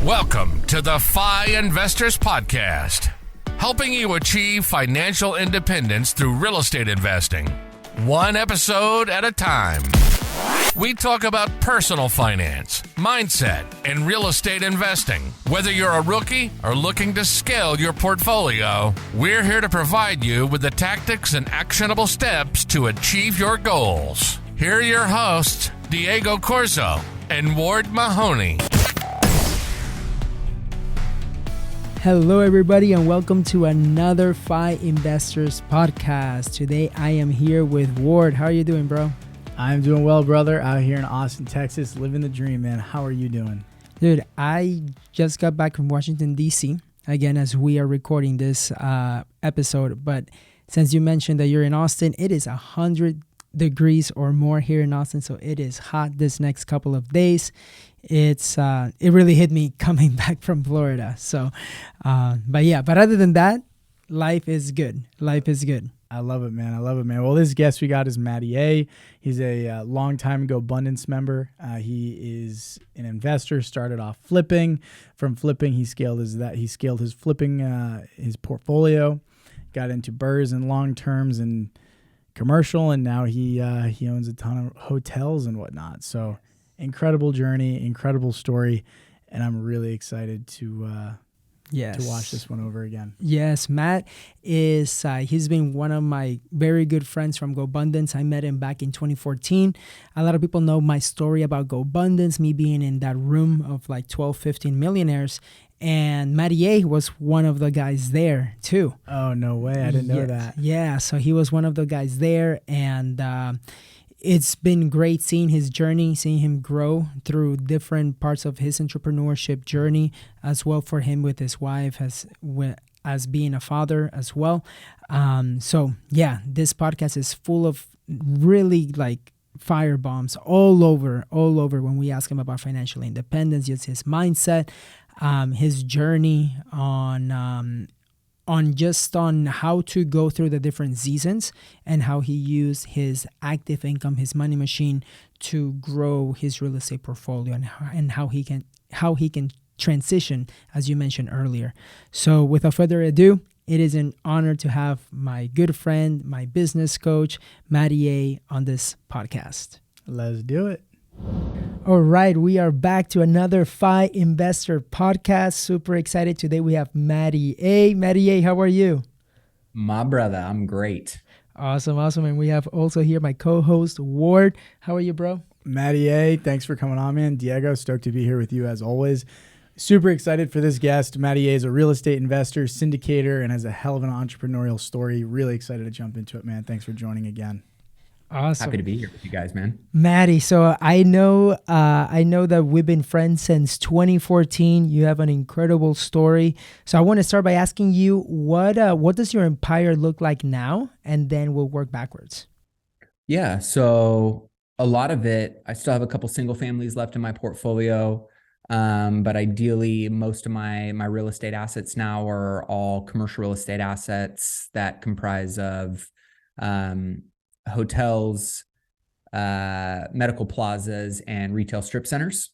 Welcome to the FI Investors Podcast, helping you achieve financial independence through real estate investing, one episode at a time. We talk about personal finance, mindset, and real estate investing. Whether you're a rookie or looking to scale your portfolio, we're here to provide you with the tactics and actionable steps to achieve your goals. Here are your hosts, Diego Corzo and Ward Mahoney. Hello, everybody, and welcome to another FI Investors Podcast. Today, I am here with Ward. How are you doing, bro? I'm doing well, brother. Out here in Austin, Texas, living the dream, man. How are you doing? Dude, I just got back from Washington, D.C., again, as we are recording this episode. But since you mentioned that you're in Austin, it is 100 degrees or more here in Austin, so it is hot this next couple of days. It really hit me coming back from Florida. So, but other than that, life is good. I love it, man. Well, this guest we got is Matty A. He's a long time ago Abundance member. He is an investor, started off flipping. From flipping, he scaled his flipping, his portfolio, got into BRRRRs and long terms and commercial, and now he owns a ton of hotels and whatnot. So incredible journey, incredible story, and I'm really excited to watch this one over again. Yes, Matt is he's been one of my very good friends from GoBundance. I met him back in 2014. A lot of people know my story about GoBundance, me being in that room of like 12, 15 millionaires. And Matty A was one of the guys there too. Oh, no way. I didn't know that. Yeah, so he was one of the guys there. And it's been great seeing his journey, seeing him grow through different parts of his entrepreneurship journey, as well for him with his wife as being a father as well. So yeah, this podcast is full of really like fire bombs all over when we ask him about financial independence, just his mindset, his journey on how to go through the different seasons and how he used his active income, his money machine, to grow his real estate portfolio, and how he can transition, as you mentioned earlier. So without further ado, it is an honor to have my good friend, my business coach, Matty A, on this podcast. Let's do it. All right, we are back to another FI Investor Podcast. Super excited. Today we have Matty A. Matty A, how are you? My brother, I'm great. Awesome. And we have also here my co-host, Ward. How are you, bro? Matty A, thanks for coming on, man. Diego, stoked to be here with you as always. Super excited for this guest. Matty A is a real estate investor, syndicator, and has a hell of an entrepreneurial story. Really excited to jump into it, man. Thanks for joining again. Awesome. Happy to be here with you guys, man. Matty, so I know that we've been friends since 2014. You have an incredible story. So I want to start by asking you, what does your empire look like now? And then we'll work backwards. Yeah, so a lot of it, I still have a couple single families left in my portfolio, but ideally most of my real estate assets now are all commercial real estate assets that comprise of hotels, medical plazas, and retail strip centers.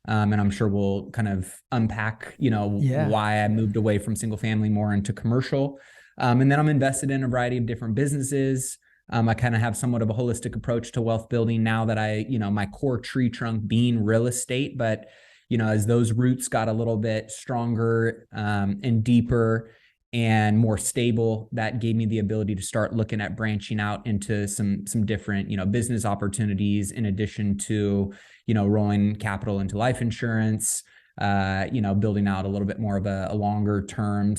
And I'm sure we'll kind of unpack, why I moved away from single family more into commercial. And then I'm invested in a variety of different businesses. I kind of have somewhat of a holistic approach to wealth building now that my core tree trunk being real estate, but, as those roots got a little bit stronger and deeper and more stable, that gave me the ability to start looking at branching out into some different, business opportunities, in addition to, rolling capital into life insurance, building out a little bit more of a longer term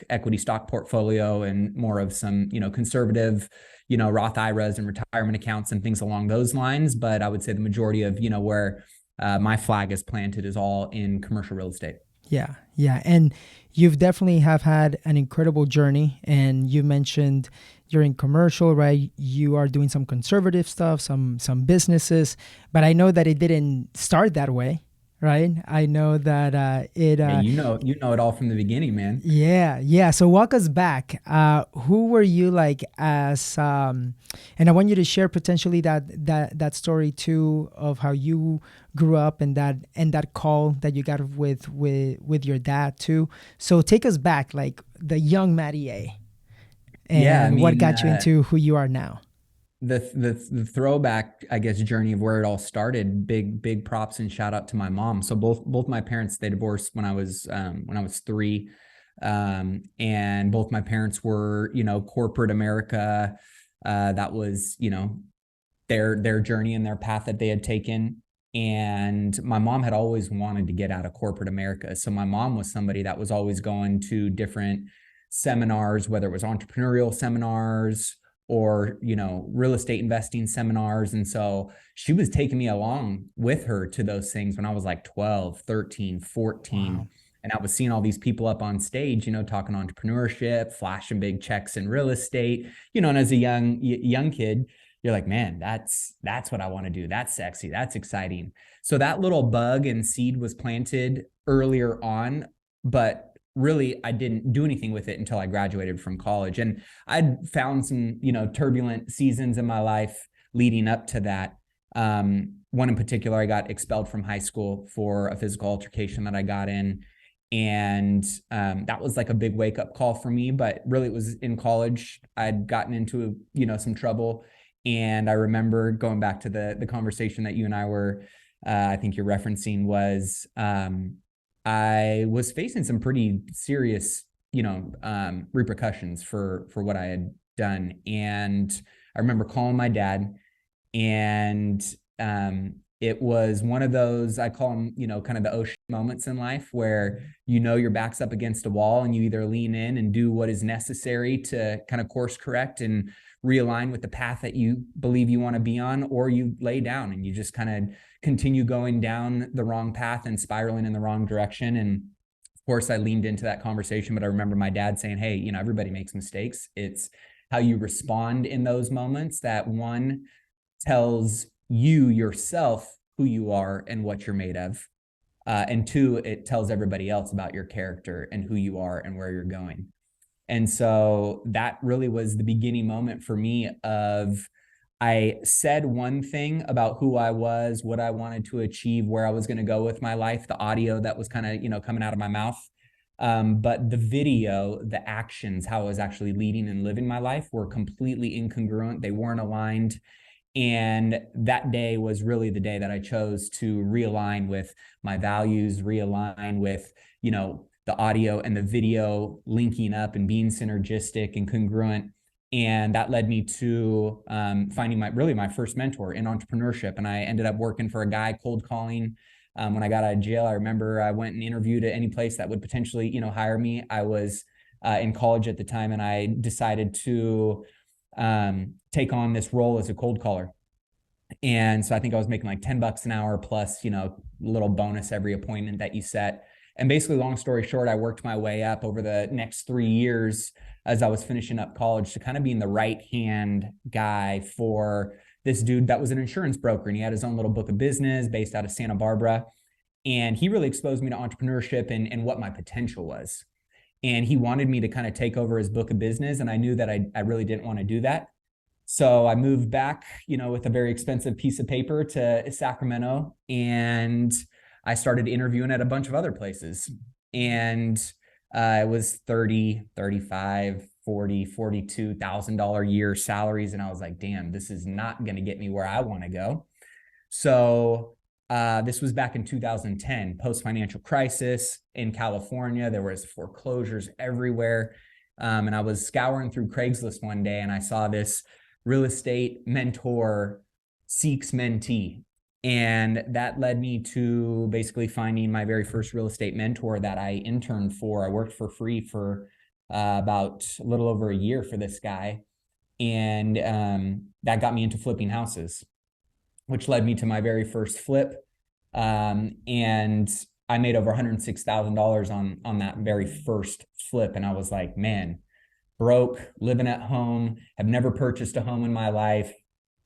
equity stock portfolio, and more of some, conservative, Roth IRAs and retirement accounts and things along those lines. But I would say the majority of, where my flag is planted is all in commercial real estate. Yeah. And you've definitely have had an incredible journey. And you mentioned you're in commercial, right? You are doing some conservative stuff, some businesses, but I know that it didn't start that way, right? I know that Yeah, you know it all from the beginning, man. yeah. So walk us back. Who were you like as and I want you to share potentially that story too of how you grew up and that call that you got with your dad too. So take us back, like the young Matty A, Yeah, I and what mean, got you into who you are now. the throwback, I guess, journey of where it all started. Big props and shout out to my mom. So both my parents, they divorced when I was 3, and both my parents were, you know, corporate America. That was, you know, their journey and their path that they had taken. And my mom had always wanted to get out of corporate America. So my mom was somebody that was always going to different seminars, whether it was entrepreneurial seminars or, you know, real estate investing seminars. And so she was taking me along with her to those things when I was like 12, 13, 14. Wow. And I was seeing all these people up on stage, you know, talking entrepreneurship, flashing big checks in real estate, you know, and as a young kid, you're like, man, that's what I want to do. That's sexy. That's exciting. So that little bug and seed was planted earlier on, but really I didn't do anything with it until I graduated from college. And I'd found some, you know, turbulent seasons in my life leading up to that. One in particular, I got expelled from high school for a physical altercation that I got in. And that was like a big wake up call for me, but really it was in college. I'd gotten into, you know, some trouble. And I remember going back to the conversation that you and I were, I think you're referencing was, I was facing some pretty serious, you know, repercussions for what I had done. And I remember calling my dad, and it was one of those, I call them, you know, kind of the ocean moments in life where, you know, your back's up against a wall and you either lean in and do what is necessary to kind of course correct and realign with the path that you believe you want to be on, or you lay down and you just kind of continue going down the wrong path and spiraling in the wrong direction. And of course I leaned into that conversation, but I remember my dad saying, hey, you know, everybody makes mistakes. It's how you respond in those moments that one tells you yourself who you are and what you're made of. And two, it tells everybody else about your character and who you are and where you're going. And so that really was the beginning moment for me of, I said one thing about who I was, what I wanted to achieve, where I was going to go with my life, the audio that was kind of, you know, coming out of my mouth. But the video, the actions, how I was actually leading and living my life were completely incongruent. They weren't aligned. And that day was really the day that I chose to realign with my values, realign with, you know, the audio and the video linking up and being synergistic and congruent. And that led me to finding my first mentor in entrepreneurship. And I ended up working for a guy cold calling. When I got out of jail, I remember I went and interviewed at any place that would potentially, you know, hire me. I was in college at the time, and I decided to take on this role as a cold caller. And so I think I was making like $10 an hour plus, you know, little bonus every appointment that you set. And basically, long story short, I worked my way up over the next 3 years as I was finishing up college to kind of being the right-hand guy for this dude that was an insurance broker. And he had his own little book of business based out of Santa Barbara. And he really exposed me to entrepreneurship and what my potential was. And he wanted me to kind of take over his book of business. And I knew that I really didn't want to do that. So I moved back, you know, with a very expensive piece of paper to Sacramento, and I started interviewing at a bunch of other places. And it was 30, 35, 40, $42,000 a year salaries. And I was like, damn, this is not going to get me where I want to go. So this was back in 2010, post-financial crisis in California. There was foreclosures everywhere. And I was scouring through Craigslist one day, and I saw this real estate mentor seeks mentee. And that led me to basically finding my very first real estate mentor that I interned for. I worked for free for about a little over a year for this guy. And that got me into flipping houses, which led me to my very first flip. And I made over $106,000 on that very first flip. And I was like, man, broke, living at home, have never purchased a home in my life.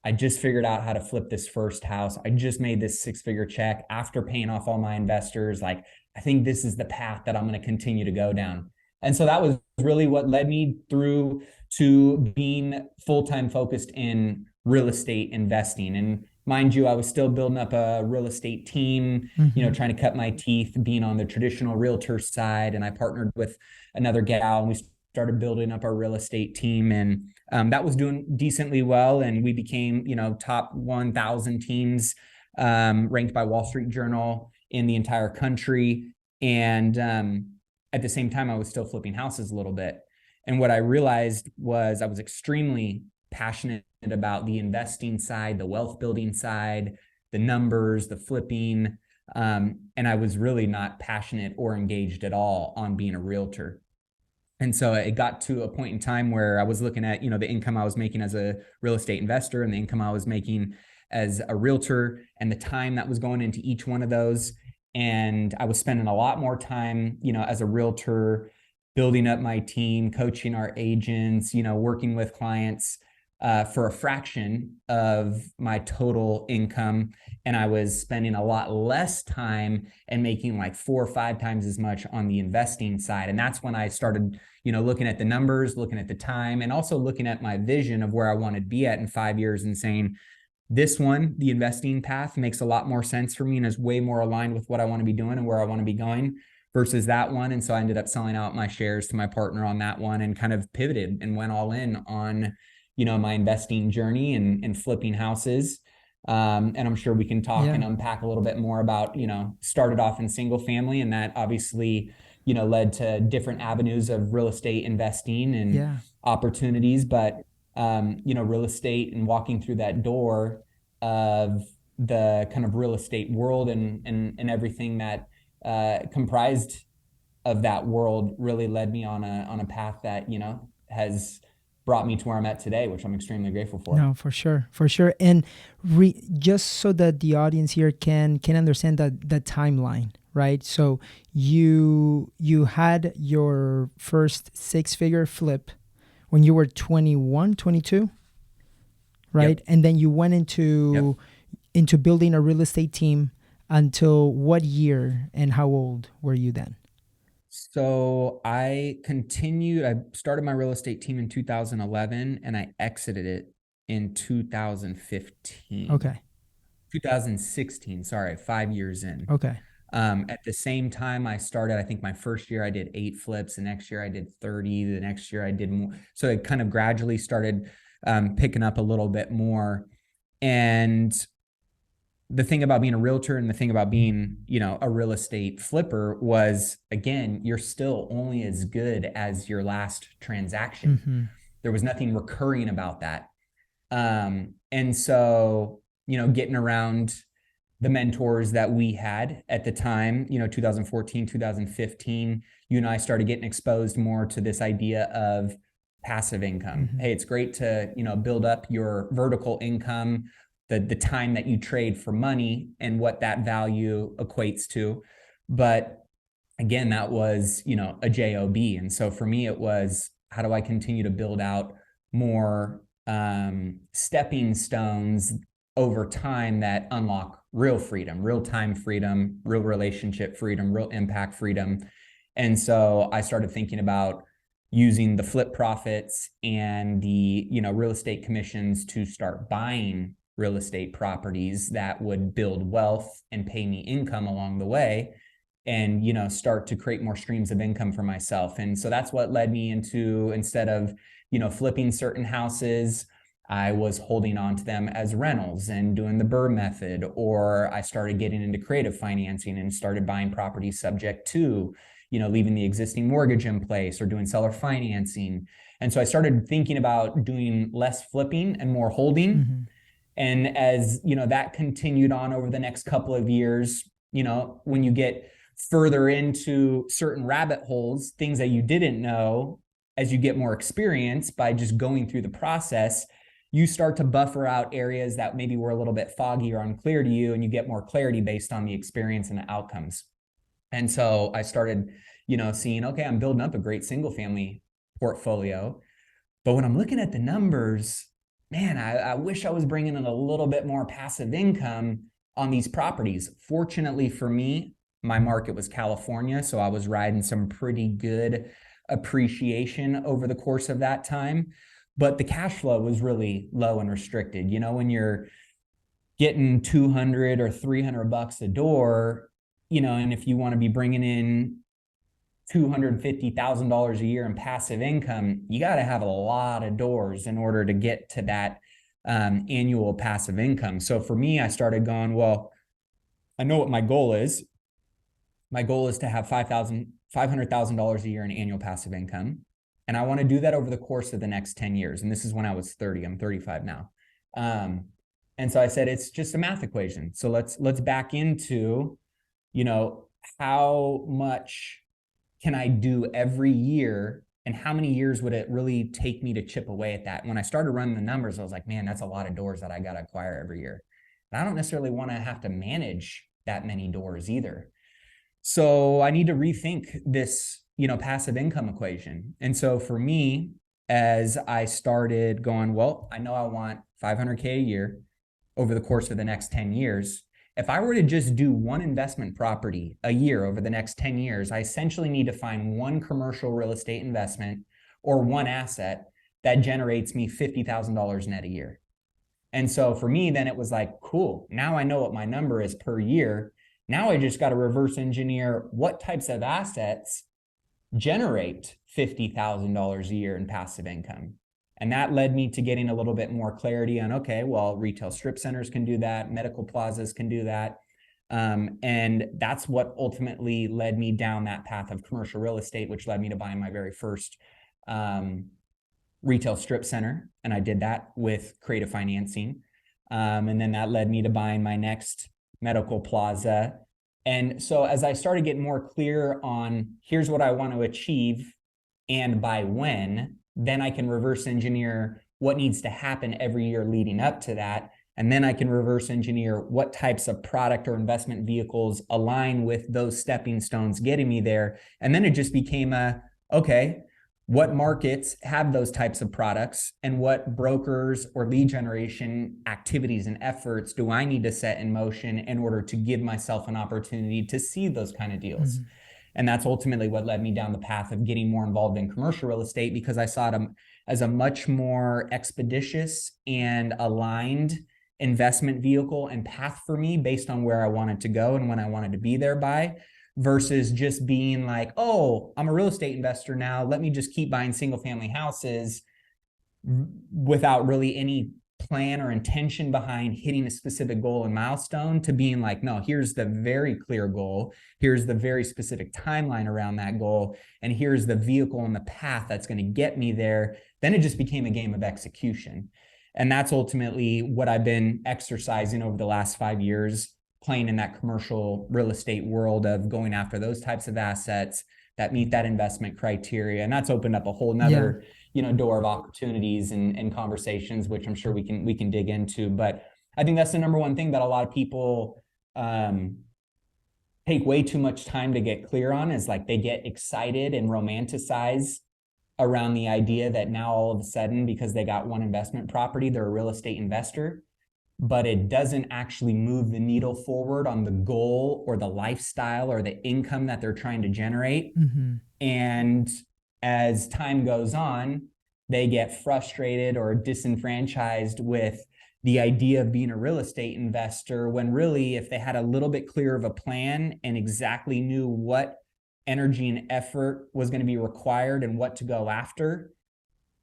I just figured out how to flip this first house. I just made this 6-figure check after paying off all my investors. Like, I think this is the path that I'm going to continue to go down. And so that was really what led me through to being full-time focused in real estate investing. And mind you, I was still building up a real estate team, trying to cut my teeth being on the traditional realtor side. And I partnered with another gal, and we started building up our real estate team. And that was doing decently well. And we became, top 1,000 teams ranked by Wall Street Journal in the entire country. And at the same time, I was still flipping houses a little bit. And what I realized was I was extremely passionate about the investing side, the wealth building side, the numbers, the flipping. And I was really not passionate or engaged at all on being a realtor. And so it got to a point in time where I was looking at, the income I was making as a real estate investor and the income I was making as a realtor and the time that was going into each one of those. And I was spending a lot more time, as a realtor, building up my team, coaching our agents, working with clients for a fraction of my total income. And I was spending a lot less time and making like 4 or 5 times as much on the investing side. And that's when I started, looking at the numbers, looking at the time, and also looking at my vision of where I wanted to be at in 5 years and saying, this one, the investing path, makes a lot more sense for me and is way more aligned with what I want to be doing and where I want to be going versus that one. And so I ended up selling out my shares to my partner on that one and kind of pivoted and went all in on, my investing journey and flipping houses. And I'm sure we can talk and unpack a little bit more about, started off in single family, and that obviously, led to different avenues of real estate investing and opportunities. But real estate and walking through that door of the kind of real estate world and everything that comprised of that world really led me on a path that, has brought me to where I'm at today, which I'm extremely grateful for. No, for sure. For sure. And just so that the audience here can understand the timeline, right? So you had your first 6-figure flip when you were 21, 22, right? Yep. And then you went into building a real estate team until what year and how old were you then? So I started my real estate team in 2011 and I exited it in 2015. Okay. 2016, sorry, 5 years in. Okay. At the same time I started, I think my first year I did 8 flips. The next year I did 30. The next year I did more. So it kind of gradually started picking up a little bit more. And the thing about being a realtor and the thing about being, a real estate flipper was, again, you're still only as good as your last transaction. Mm-hmm. There was nothing recurring about that. And so, getting around the mentors that we had at the time, 2014, 2015, you and I started getting exposed more to this idea of passive income. Mm-hmm. Hey, it's great to, build up your vertical income, the time that you trade for money and what that value equates to. But again, that was, a job. And so for me, it was, how do I continue to build out more stepping stones over time that unlock real freedom, real time freedom, real relationship freedom, real impact freedom. And so I started thinking about using the flip profits and the, real estate commissions to start buying real estate properties that would build wealth and pay me income along the way and, start to create more streams of income for myself. And so that's what led me into, instead of, flipping certain houses, I was holding on to them as rentals and doing the BRRRR method, or I started getting into creative financing and started buying properties subject to, leaving the existing mortgage in place or doing seller financing. And so I started thinking about doing less flipping and more holding. Mm-hmm. And as, that continued on over the next couple of years, when you get further into certain rabbit holes, things that you didn't know, as you get more experience by just going through the process, you start to buffer out areas that maybe were a little bit foggy or unclear to you, and you get more clarity based on the experience and the outcomes. And so I started, seeing, okay, I'm building up a great single family portfolio, but when I'm looking at the numbers, man, I wish I was bringing in a little bit more passive income on these properties. Fortunately for me, my market was California, so I was riding some pretty good appreciation over the course of that time. But the cash flow was really low and restricted. You know, when you're getting 200 or 300 bucks a door, you know, and if you want to be bringing in $250,000 a year in passive income, you got to have a lot of doors in order to get to that annual passive income. So for me, I started going, well, I know what my goal is. My goal is to have $500,000 a year in annual passive income. And I want to do that over the course of the next 10 years. And this is when I was 30. I'm 35 now. And so I said, it's just a math equation. So let's back into, you know, how much can I do every year, and how many years would it really take me to chip away at that? When I started running the numbers, I was like, man, that's a lot of doors that I got to acquire every year. And I don't necessarily want to have to manage that many doors either. So I need to rethink this, you know, passive income equation. And so for me, as I started going, well, I know I want 500K a year over the course of the next 10 years. If I were to just do one investment property a year over the next 10 years, I essentially need to find one commercial real estate investment or one asset that generates me $50,000 net a year. And so for me, then it was like, cool, now I know what my number is per year. Now I just got to reverse engineer what types of assets generate $50,000 a year in passive income. And that led me to getting a little bit more clarity on, okay, well, retail strip centers can do that. Medical plazas can do that. And that's what ultimately led me down that path of commercial real estate, which led me to buying my very first retail strip center. And I did that with creative financing. And then that led me to buying my next medical plaza. And so as I started getting more clear on here's what I want to achieve and by when, then I can reverse engineer what needs to happen every year leading up to that. And then I can reverse engineer what types of product or investment vehicles align with those stepping stones getting me there. And then it just became okay, what markets have those types of products, and what brokers or lead generation activities and efforts do I need to set in motion in order to give myself an opportunity to see those kind of deals? Mm-hmm. And that's ultimately what led me down the path of getting more involved in commercial real estate, because I saw it as a much more expeditious and aligned investment vehicle and path for me based on where I wanted to go and when I wanted to be there by, versus just being like, oh, I'm a real estate investor now, let me just keep buying single family houses without really any plan or intention behind hitting a specific goal and milestone, to being like, no, here's the very clear goal, here's the very specific timeline around that goal, and here's the vehicle and the path that's going to get me there. Then it just became a game of execution. And that's ultimately what I've been exercising over the last 5 years, playing in that commercial real estate world of going after those types of assets that meet that investment criteria. And that's opened up a whole nother door of opportunities and conversations, which I'm sure we can dig into. But I think that's the number one thing that a lot of people take way too much time to get clear on, is like they get excited and romanticize around the idea that now all of a sudden, because they got one investment property, they're a real estate investor. But it doesn't actually move the needle forward on the goal or the lifestyle or the income that they're trying to generate. Mm-hmm. And as time goes on, they get frustrated or disenfranchised with the idea of being a real estate investor, when really, if they had a little bit clearer of a plan and exactly knew what energy and effort was going to be required and what to go after,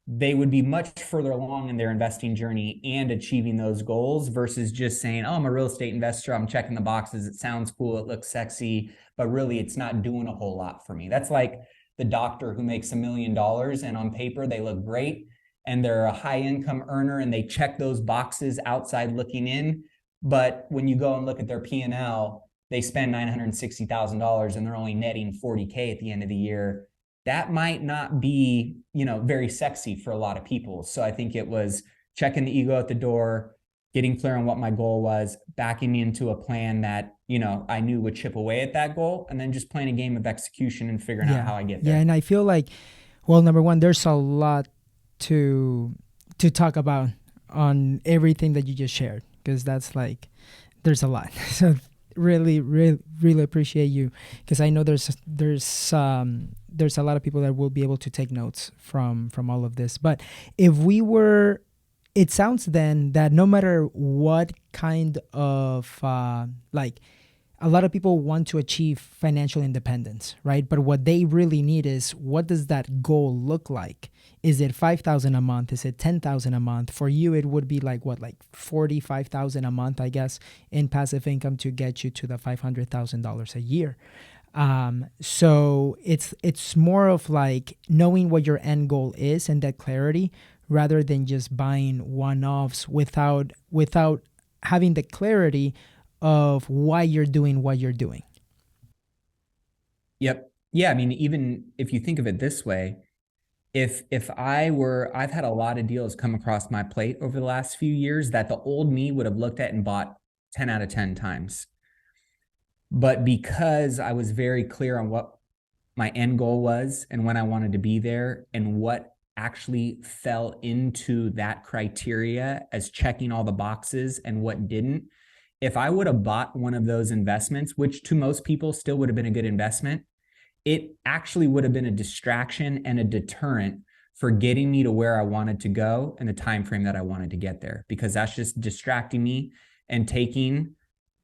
they would be much further along in their investing journey and achieving those goals, versus just saying, oh, I'm a real estate investor, I'm checking the boxes, it sounds cool, it looks sexy, but really it's not doing a whole lot for me. That's like the doctor who makes $1 million and on paper they look great and they're a high income earner and they check those boxes outside looking in. But when you go and look at their P&L, they spend $960,000 and they're only netting 40K at the end of the year. That might not be, very sexy for a lot of people. So I think it was checking the ego at the door, getting clear on what my goal was, backing into a plan that, I knew would chip away at that goal, and then just playing a game of execution and figuring out how I get there. Yeah, and I feel like, well, number one, there's a lot to talk about on everything that you just shared, because that's like, there's a lot. So really appreciate you, because I know there's a lot of people that will be able to take notes from all of this. But it sounds then that no matter what kind of like, a lot of people want to achieve financial independence, right? But what they really need is, what does that goal look like? Is it $5,000 a month? Is it $10,000 a month? For you, it would be like what, like $45,000 a month, I guess, in passive income to get you to the $500,000 a year. So it's more of like knowing what your end goal is and that clarity, rather than just buying one-offs without having the clarity of why you're doing what you're doing. Yep. Yeah. I mean, even if you think of it this way, I've had a lot of deals come across my plate over the last few years that the old me would have looked at and bought 10 out of 10 times. But because I was very clear on what my end goal was and when I wanted to be there and what actually fell into that criteria as checking all the boxes and what didn't, if I would have bought one of those investments, which to most people still would have been a good investment, it actually would have been a distraction and a deterrent for getting me to where I wanted to go in the time frame that I wanted to get there, because that's just distracting me and taking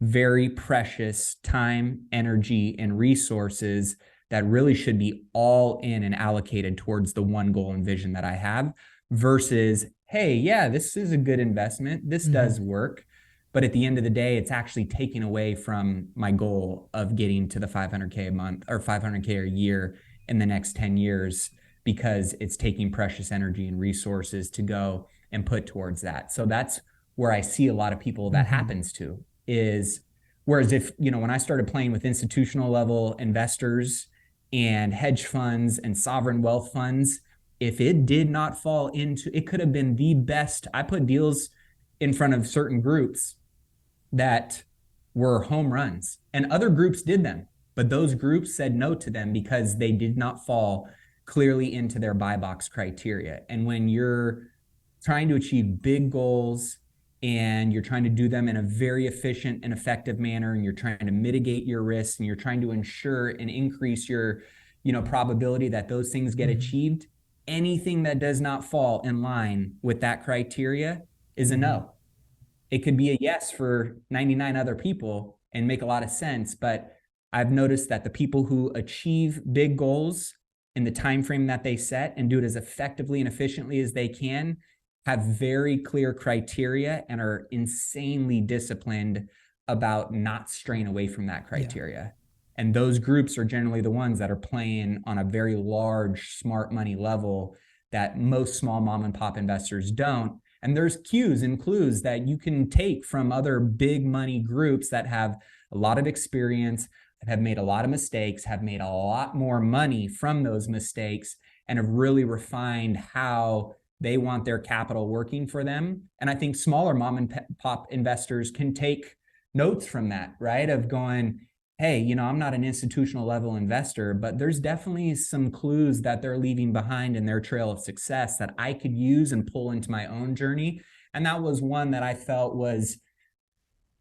very precious time, energy, and resources that really should be all in and allocated towards the one goal and vision that I have, versus, hey, yeah, this is a good investment. This does work. But at the end of the day, it's actually taking away from my goal of getting to the $500K a month or $500K a year in the next 10 years, because it's taking precious energy and resources to go and put towards that. So that's where I see a lot of people that happens to is, whereas if, when I started playing with institutional level investors and hedge funds and sovereign wealth funds, if it did not fall into, it could have been the best. I put deals in front of certain groups that were home runs, and other groups did them, but those groups said no to them because they did not fall clearly into their buy box criteria. And when you're trying to achieve big goals and you're trying to do them in a very efficient and effective manner, and you're trying to mitigate your risks, and you're trying to ensure and increase your probability that those things get achieved, anything that does not fall in line with that criteria is a no. It could be a yes for 99 other people and make a lot of sense, but I've noticed that the people who achieve big goals in the time frame that they set and do it as effectively and efficiently as they can have very clear criteria and are insanely disciplined about not straying away from that criteria. Yeah. And those groups are generally the ones that are playing on a very large smart money level that most small mom and pop investors don't. And there's cues and clues that you can take from other big money groups that have a lot of experience, that have made a lot of mistakes, have made a lot more money from those mistakes, and have really refined how they want their capital working for them. And I think smaller mom and pop investors can take notes from that, right? Of going, hey, I'm not an institutional level investor, but there's definitely some clues that they're leaving behind in their trail of success that I could use and pull into my own journey. And that was one that I felt was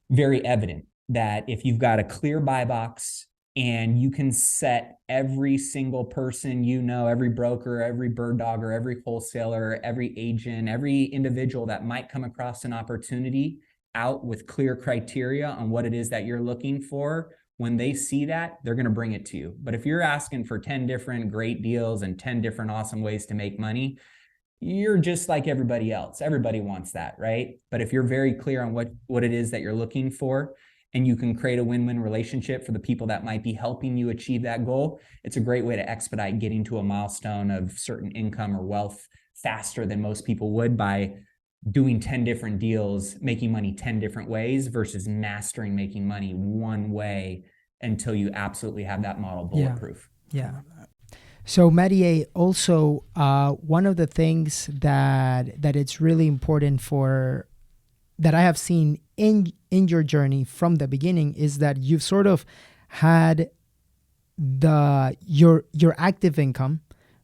very evident, that if you've got a clear buy box and you can set every single person, every broker, every bird dogger, every wholesaler, every agent, every individual that might come across an opportunity out with clear criteria on what it is that you're looking for, when they see that, they're going to bring it to you. But if you're asking for 10 different great deals and 10 different awesome ways to make money, you're just like everybody else. Everybody wants that, right? But if you're very clear on what it is that you're looking for, and you can create a win-win relationship for the people that might be helping you achieve that goal, it's a great way to expedite getting to a milestone of certain income or wealth faster than most people would by doing 10 different deals, making money 10 different ways versus mastering making money one way until you absolutely have that model bulletproof. Yeah. So Matty A, also one of the things that it's really important for, that I have seen in your journey from the beginning, is that you've sort of had your active income,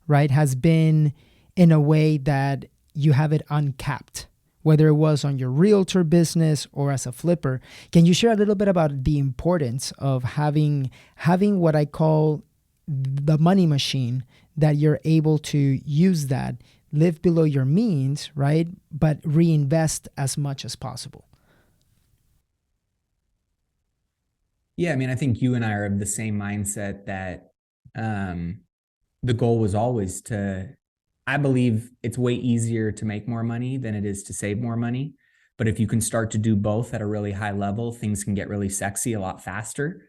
right, has been in a way that you have it uncapped, whether it was on your realtor business or as a flipper. Can you share a little bit about the importance of having what I call the money machine, that you're able to use that, live below your means, right? But reinvest as much as possible. Yeah, I mean, I think you and I are of the same mindset that the goal was always I believe it's way easier to make more money than it is to save more money. But if you can start to do both at a really high level, things can get really sexy a lot faster.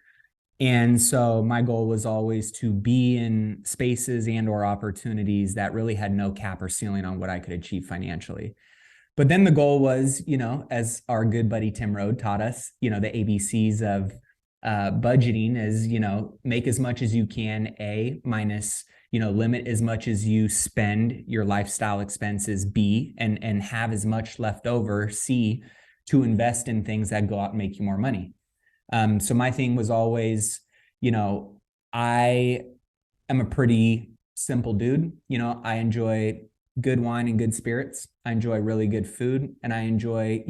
And so my goal was always to be in spaces and or opportunities that really had no cap or ceiling on what I could achieve financially. But then the goal was, as our good buddy Tim Rode taught us, the ABCs of budgeting is, make as much as you can, A, minus, limit as much as you spend your lifestyle expenses, B, and have as much left over, C, to invest in things that go out and make you more money. So my thing was always, I am a pretty simple dude. I enjoy good wine and good spirits. I enjoy really good food, and I enjoy,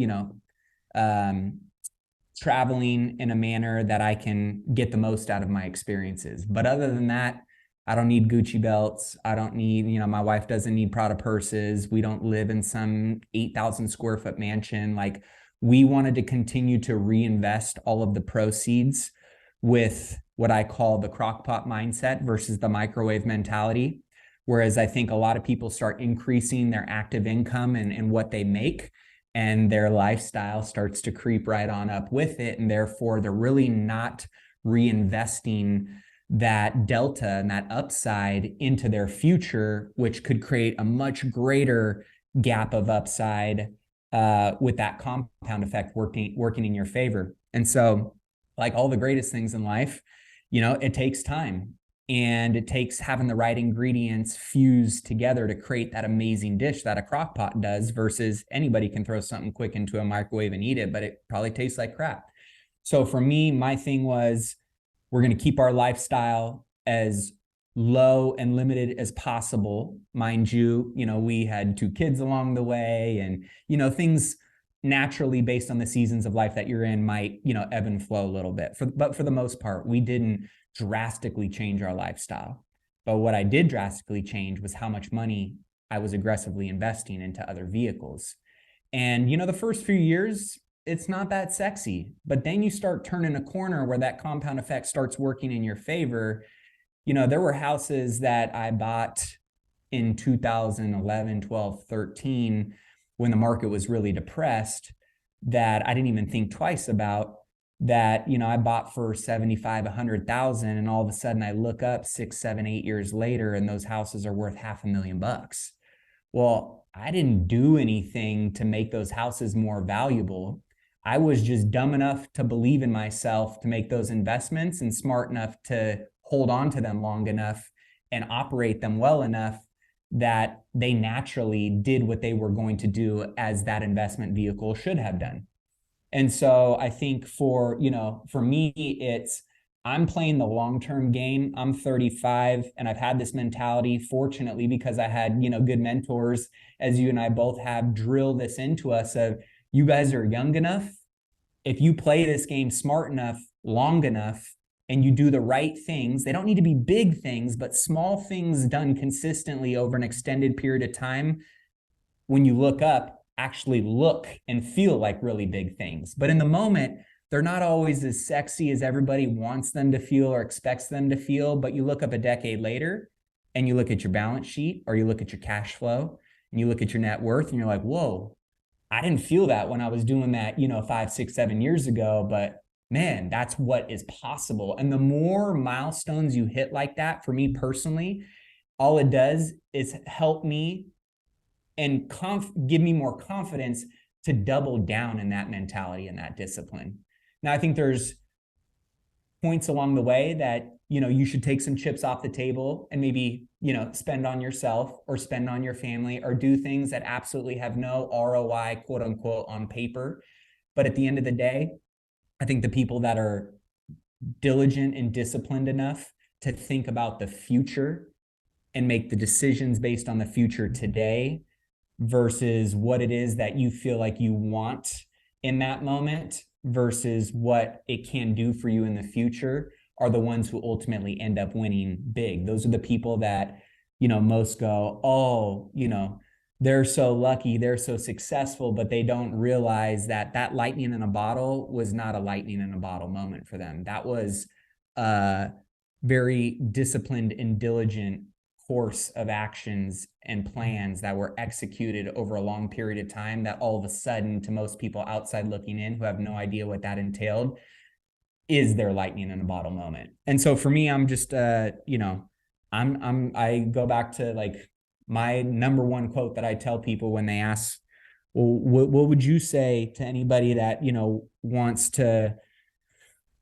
traveling in a manner that I can get the most out of my experiences. But other than that, I don't need Gucci belts. I don't need, my wife doesn't need Prada purses. We don't live in some 8,000 square foot mansion. Like, we wanted to continue to reinvest all of the proceeds with what I call the crockpot mindset versus the microwave mentality. Whereas I think a lot of people start increasing their active income and what they make, and their lifestyle starts to creep right on up with it. And therefore, they're really not reinvesting that delta and that upside into their future, which could create a much greater gap of upside with that compound effect working in your favor. And so, like all the greatest things in life, it takes time, and it takes having the right ingredients fused together to create that amazing dish that a crock pot does, versus anybody can throw something quick into a microwave and eat it, but it probably tastes like crap. So for me, my thing was, we're going to keep our lifestyle as low and limited as possible. Mind you, we had 2 kids along the way, and, things naturally based on the seasons of life that you're in might, ebb and flow a little bit. But for the most part, we didn't drastically change our lifestyle. But what I did drastically change was how much money I was aggressively investing into other vehicles. And, the first few years, it's not that sexy, but then you start turning a corner where that compound effect starts working in your favor. There were houses that I bought in 2011, 12, 13, when the market was really depressed, that I didn't even think twice about, that, I bought for 75, 100,000. And all of a sudden I look up 6, 7, 8 years later, and those houses are worth $500,000. Well, I didn't do anything to make those houses more valuable. I was just dumb enough to believe in myself to make those investments, and smart enough to hold on to them long enough and operate them well enough that they naturally did what they were going to do as that investment vehicle should have done. And so I think for me, it's, I'm playing the long-term game. I'm 35, and I've had this mentality, fortunately, because I had, good mentors, as you and I both have, drill this into us of, you guys are young enough. If you play this game smart enough, long enough, and you do the right things, they don't need to be big things, but small things done consistently over an extended period of time, when you look up, actually look and feel like really big things. But in the moment, they're not always as sexy as everybody wants them to feel or expects them to feel. But you look up a decade later, and you look at your balance sheet, or you look at your cash flow, and you look at your net worth, and you're like, whoa, I didn't feel that when I was doing that, 5, 6, 7 years ago, but man, that's what is possible. And the more milestones you hit like that, for me personally, all it does is help me and give me more confidence to double down in that mentality and that discipline. Now, I think there's points along the way that, you should take some chips off the table and maybe, spend on yourself or spend on your family, or do things that absolutely have no ROI, quote unquote, on paper. But at the end of the day, I think the people that are diligent and disciplined enough to think about the future and make the decisions based on the future today versus what it is that you feel like you want in that moment versus what it can do for you in the future are the ones who ultimately end up winning big. Those are the people that, most go, oh, they're so lucky, they're so successful, but they don't realize that lightning in a bottle was not a lightning in a bottle moment for them. That was a very disciplined and diligent course of actions and plans that were executed over a long period of time that all of a sudden, to most people outside looking in who have no idea what that entailed, is their lightning in a bottle moment. And so for me, I'm just I go back to like my number one quote that I tell people when they ask, well, what would you say to anybody that wants to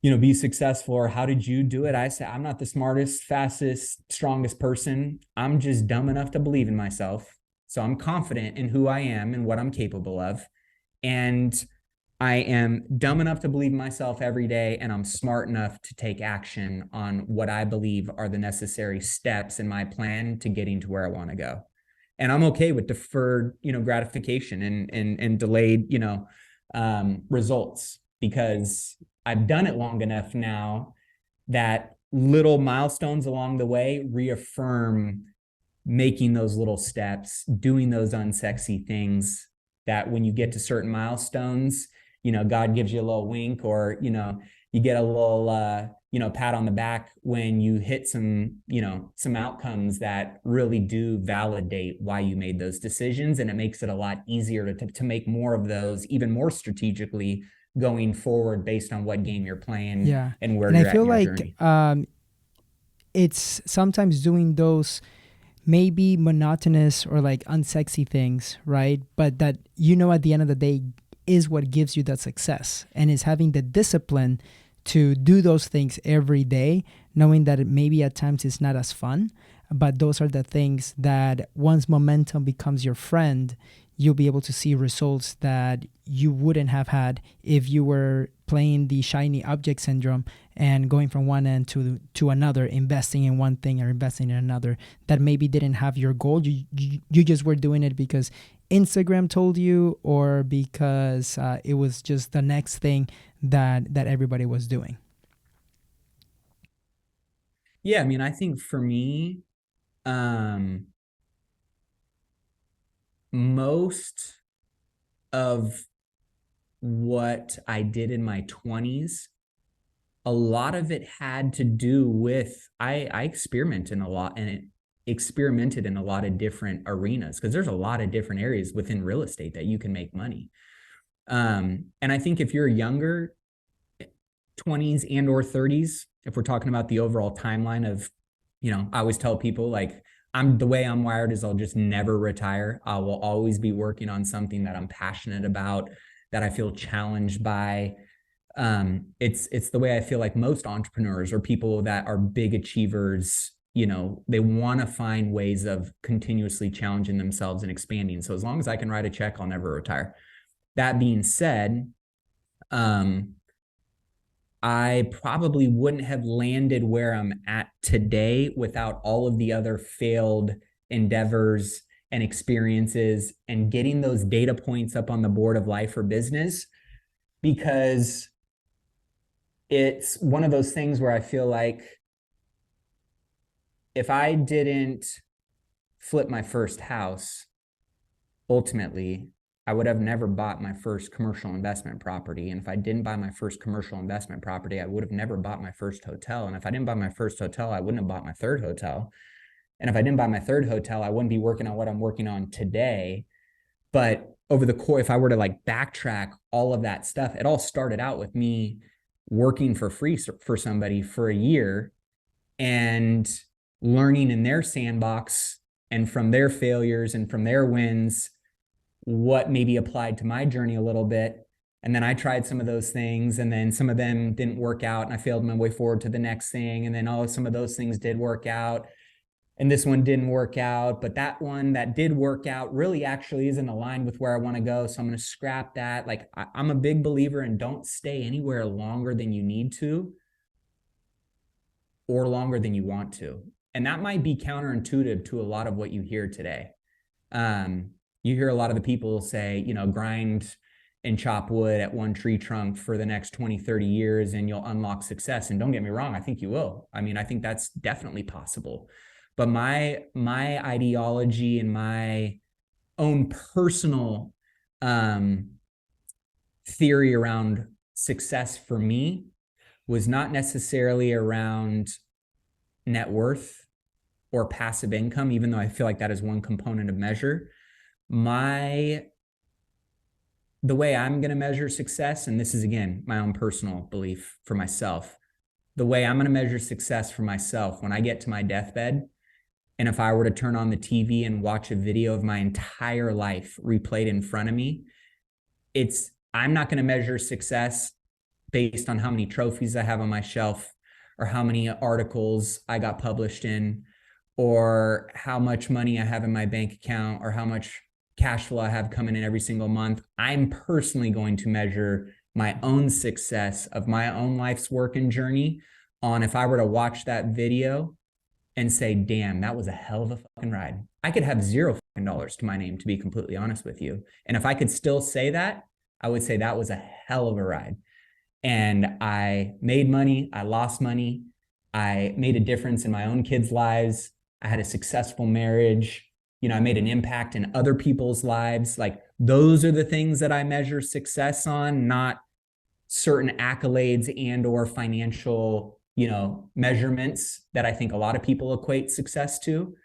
be successful, or how did you do it? I say, I'm not the smartest, fastest, strongest person. I'm just dumb enough to believe in myself. So I'm confident in who I am and what I'm capable of. And I am dumb enough to believe in myself every day. And I'm smart enough to take action on what I believe are the necessary steps in my plan to getting to where I want to go. And I'm okay with deferred, gratification and delayed, results, because I've done it long enough now that little milestones along the way reaffirm making those little steps, doing those unsexy things that when you get to certain milestones, God gives you a little wink, or, you get a little, pat on the back when you hit some outcomes that really do validate why you made those decisions. And it makes it a lot easier to make more of those, even more strategically going forward based on what game you're playing and where you're at in your journey. It's sometimes doing those maybe monotonous or like unsexy things, right? But that, at the end of the day is what gives you that success, and is having the discipline to do those things every day, knowing that it maybe at times it's not as fun, but those are the things that once momentum becomes your friend, you'll be able to see results that you wouldn't have had if you were playing the shiny object syndrome and going from one end to another, investing in one thing or investing in another that maybe didn't have your goal. You just were doing it because Instagram told you, or because it was just the next thing that everybody was doing. Yeah, I mean, I think for me, most of what I did in my 20s, a lot of it had to do with I experimented in a lot of different arenas, because there's a lot of different areas within real estate that you can make money. And I think if you're younger, 20s and or 30s, if we're talking about the overall timeline of, I always tell people, like, the way I'm wired is I'll just never retire. I will always be working on something that I'm passionate about, that I feel challenged by. It's the way I feel like most entrepreneurs or people that are big achievers, they want to find ways of continuously challenging themselves and expanding. So as long as I can write a check, I'll never retire. That being said, I probably wouldn't have landed where I'm at today without all of the other failed endeavors and experiences and getting those data points up on the board of life or business, because it's one of those things where I feel like if I didn't flip my first house, ultimately, I would have never bought my first commercial investment property. And if I didn't buy my first commercial investment property, I would have never bought my first hotel. And if I didn't buy my first hotel, I wouldn't have bought my third hotel. And if I didn't buy my third hotel, I wouldn't be working on what I'm working on today. But over the course, if I were to like backtrack all of that stuff, it all started out with me working for free for somebody for a year and learning in their sandbox and from their failures and from their wins what maybe applied to my journey a little bit. And then I tried some of those things, and then some of them didn't work out, and I failed my way forward to the next thing. And then some of those things did work out, and this one didn't work out, but that one that did work out really actually isn't aligned with where I want to go. So I'm going to scrap that. Like, I'm a big believer in don't stay anywhere longer than you need to or longer than you want to. And that might be counterintuitive to a lot of what you hear today. You hear a lot of the people say, grind and chop wood at one tree trunk for the next 20, 30 years, and you'll unlock success. And don't get me wrong, I think you will. I mean, I think that's definitely possible. But my ideology and my own personal theory around success for me was not necessarily around net worth or passive income, even though I feel like that is one component of measure. The way I'm going to measure success, and this is, again, my own personal belief for myself, the way I'm going to measure success for myself when I get to my deathbed, and if I were to turn on the TV and watch a video of my entire life replayed in front of me, I'm not going to measure success based on how many trophies I have on my shelf, or how many articles I got published in, or how much money I have in my bank account, or how much cash flow I have coming in every single month. I'm personally going to measure my own success of my own life's work and journey on if I were to watch that video and say, damn, that was a hell of a fucking ride. I could have $0 to my name, to be completely honest with you. And if I could still say that, I would say that was a hell of a ride. And I made money, I lost money, I made a difference in my own kids' lives, I had a successful marriage, I made an impact in other people's lives. Like, those are the things that I measure success on, not certain accolades and or financial, measurements that I think a lot of people equate success to.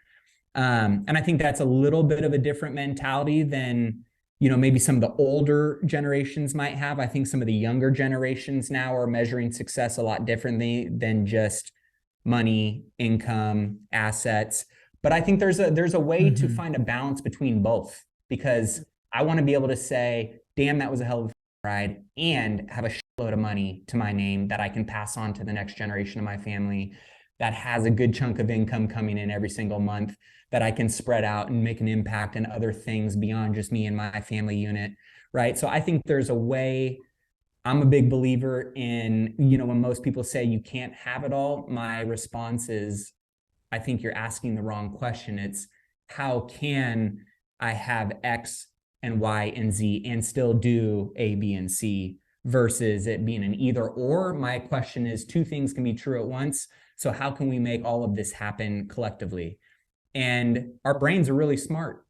And I think that's a little bit of a different mentality than, maybe some of the older generations might have. I think some of the younger generations now are measuring success a lot differently than just money, income, assets. But I think there's a way to find a balance between both, because I want to be able to say, damn, that was a hell of a ride, and have a shitload of money to my name that I can pass on to the next generation of my family, that has a good chunk of income coming in every single month, that I can spread out and make an impact in other things beyond just me and my family unit, right? So I think there's a way. I'm a big believer in, when most people say you can't have it all, my response is, I think you're asking the wrong question. It's, how can I have X and Y and Z and still do A, B, and C, versus it being an either or? My question is, two things can be true at once. So how can we make all of this happen collectively? And our brains are really smart.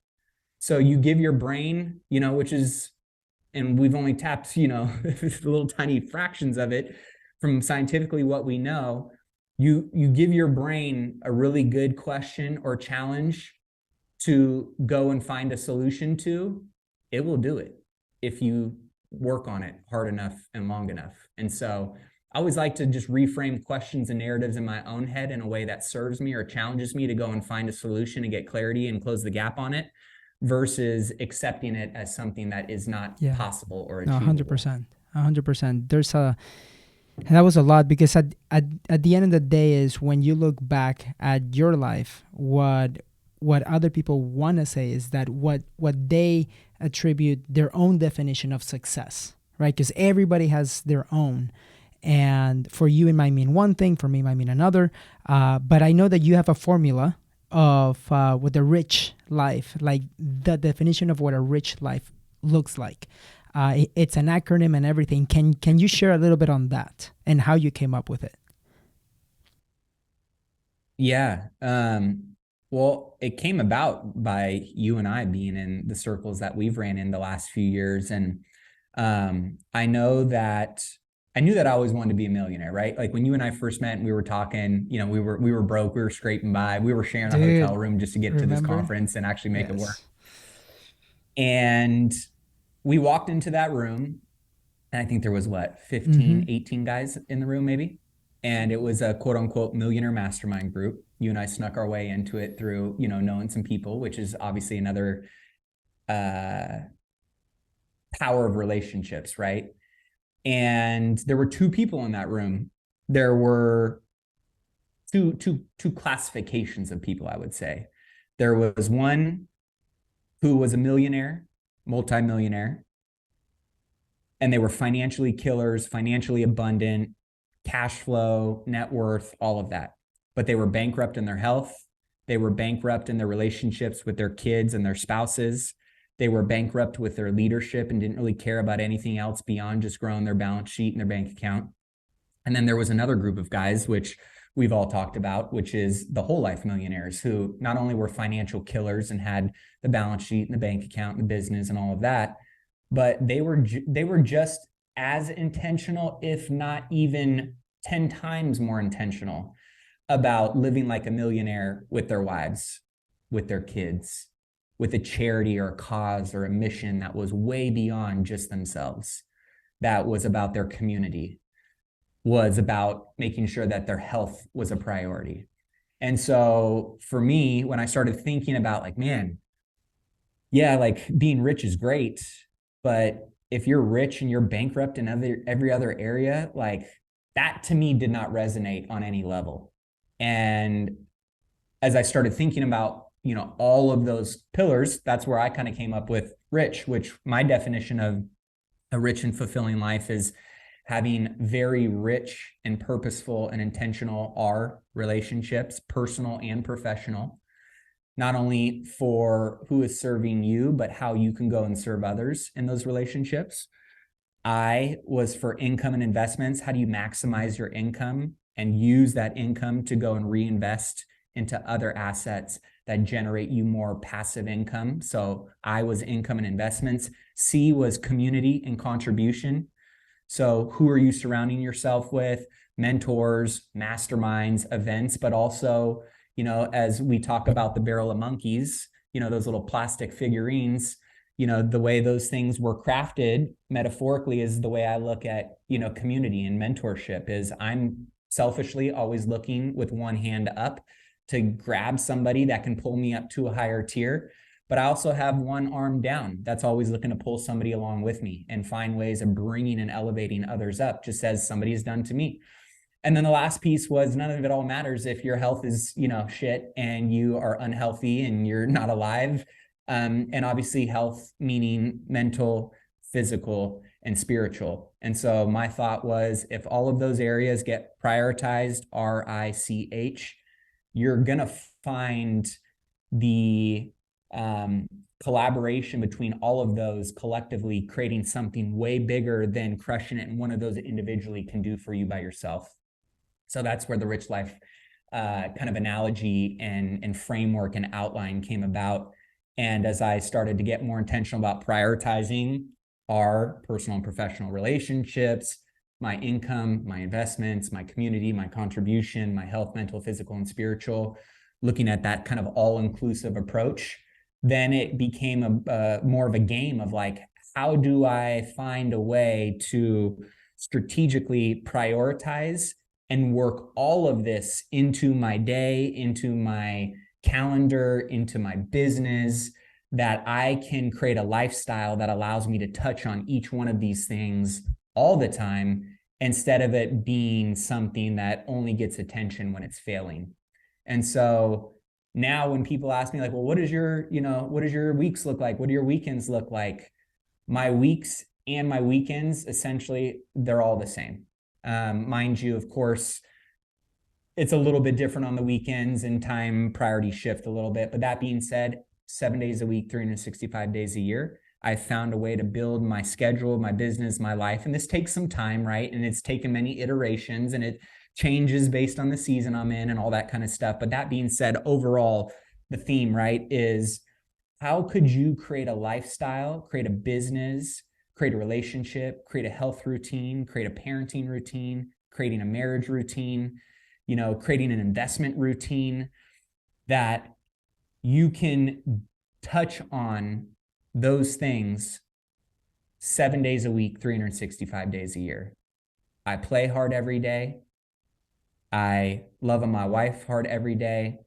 So you give your brain, which is, and we've only tapped, little tiny fractions of it from scientifically what we know. You give your brain a really good question or challenge to go and find a solution to, it will do it if you work on it hard enough and long enough. And so I always like to just reframe questions and narratives in my own head in a way that serves me or challenges me to go and find a solution and get clarity and close the gap on it, versus accepting it as something that is not possible or achievable. 100%. And that was a lot, because at the end of the day is, when you look back at your life, what other people want to say is that what they attribute their own definition of success, right? Because everybody has their own. And for you, it might mean one thing. For me, it might mean another. But I know that you have a formula of what a rich life, like the definition of what a rich life looks like. It's an acronym and everything. Can you share a little bit on that and how you came up with it? Yeah. Well, it came about by you and I being in the circles that we've ran in the last few years. And I knew that I always wanted to be a millionaire, right? Like, when you and I first met and we were talking, we were broke, we were scraping by, we were sharing a hotel room just to get to this conference and actually make it work. And we walked into that room, and I think there was 15, 18 guys in the room maybe. And it was a quote unquote millionaire mastermind group. You and I snuck our way into it through, knowing some people, which is obviously another power of relationships, right? And there were two people in that room. There were two classifications of people, I would say. There was one who was a millionaire, multimillionaire, and they were financially killers, financially abundant, cash flow, net worth, all of that. But they were bankrupt in their health. They were bankrupt in their relationships with their kids and their spouses. They were bankrupt with their leadership and didn't really care about anything else beyond just growing their balance sheet and their bank account. And then there was another group of guys, which we've all talked about, which is the whole life millionaires, who not only were financial killers and had the balance sheet and the bank account and the business and all of that, but they were just as intentional, if not even 10 times more intentional, about living like a millionaire with their wives, with their kids, with a charity or a cause or a mission that was way beyond just themselves, that was about their community, was about making sure that their health was a priority. And so for me, when I started thinking about like, man, yeah, like being rich is great, but if you're rich and you're bankrupt in every other area, like that to me did not resonate on any level. And as I started thinking about, all of those pillars, that's where I kind of came up with rich, which my definition of a rich and fulfilling life is having very rich and purposeful and intentional relationships, personal and professional, not only for who is serving you, but how you can go and serve others in those relationships. I was for income and investments. How do you maximize your income and use that income to go and reinvest into other assets that generate you more passive income? So I was income and investments. C was community and contribution. So who are you surrounding yourself with? Mentors, masterminds, events, but also, as we talk about the barrel of monkeys, those little plastic figurines, the way those things were crafted metaphorically is the way I look at, community and mentorship. Is I'm selfishly always looking with one hand up to grab somebody that can pull me up to a higher tier. But I also have one arm down that's always looking to pull somebody along with me and find ways of bringing and elevating others up, just as somebody has done to me. And then the last piece was none of it all matters if your health is, shit and you are unhealthy and you're not alive. And obviously health meaning mental, physical, and spiritual. And so my thought was, if all of those areas get prioritized, RICH, you're going to find the collaboration between all of those collectively creating something way bigger than crushing it and one of those individually can do for you by yourself. So that's where the rich life kind of analogy and framework and outline came about. And as I started to get more intentional about prioritizing our personal and professional relationships, my income, my investments, my community, my contribution, my health, mental, physical, and spiritual, looking at that kind of all-inclusive approach, then it became a more of a game of like, how do I find a way to strategically prioritize and work all of this into my day, into my calendar, into my business, that I can create a lifestyle that allows me to touch on each one of these things all the time, instead of it being something that only gets attention when it's failing. And so now when people ask me like, well, what does your weeks look like? What do your weekends look like? My weeks and my weekends, essentially, they're all the same. Mind you, of course, it's a little bit different on the weekends and time priorities shift a little bit. But that being said, 7 days a week, 365 days a year, I found a way to build my schedule, my business, my life. And this takes some time, right? And it's taken many iterations and it changes based on the season I'm in and all that kind of stuff. But that being said, overall, the theme, right, is how could you create a lifestyle, create a business, create a relationship, create a health routine, create a parenting routine, creating a marriage routine, creating an investment routine that you can touch on those things 7 days a week, 365 days a year. I play hard every day. I love my wife hard every day.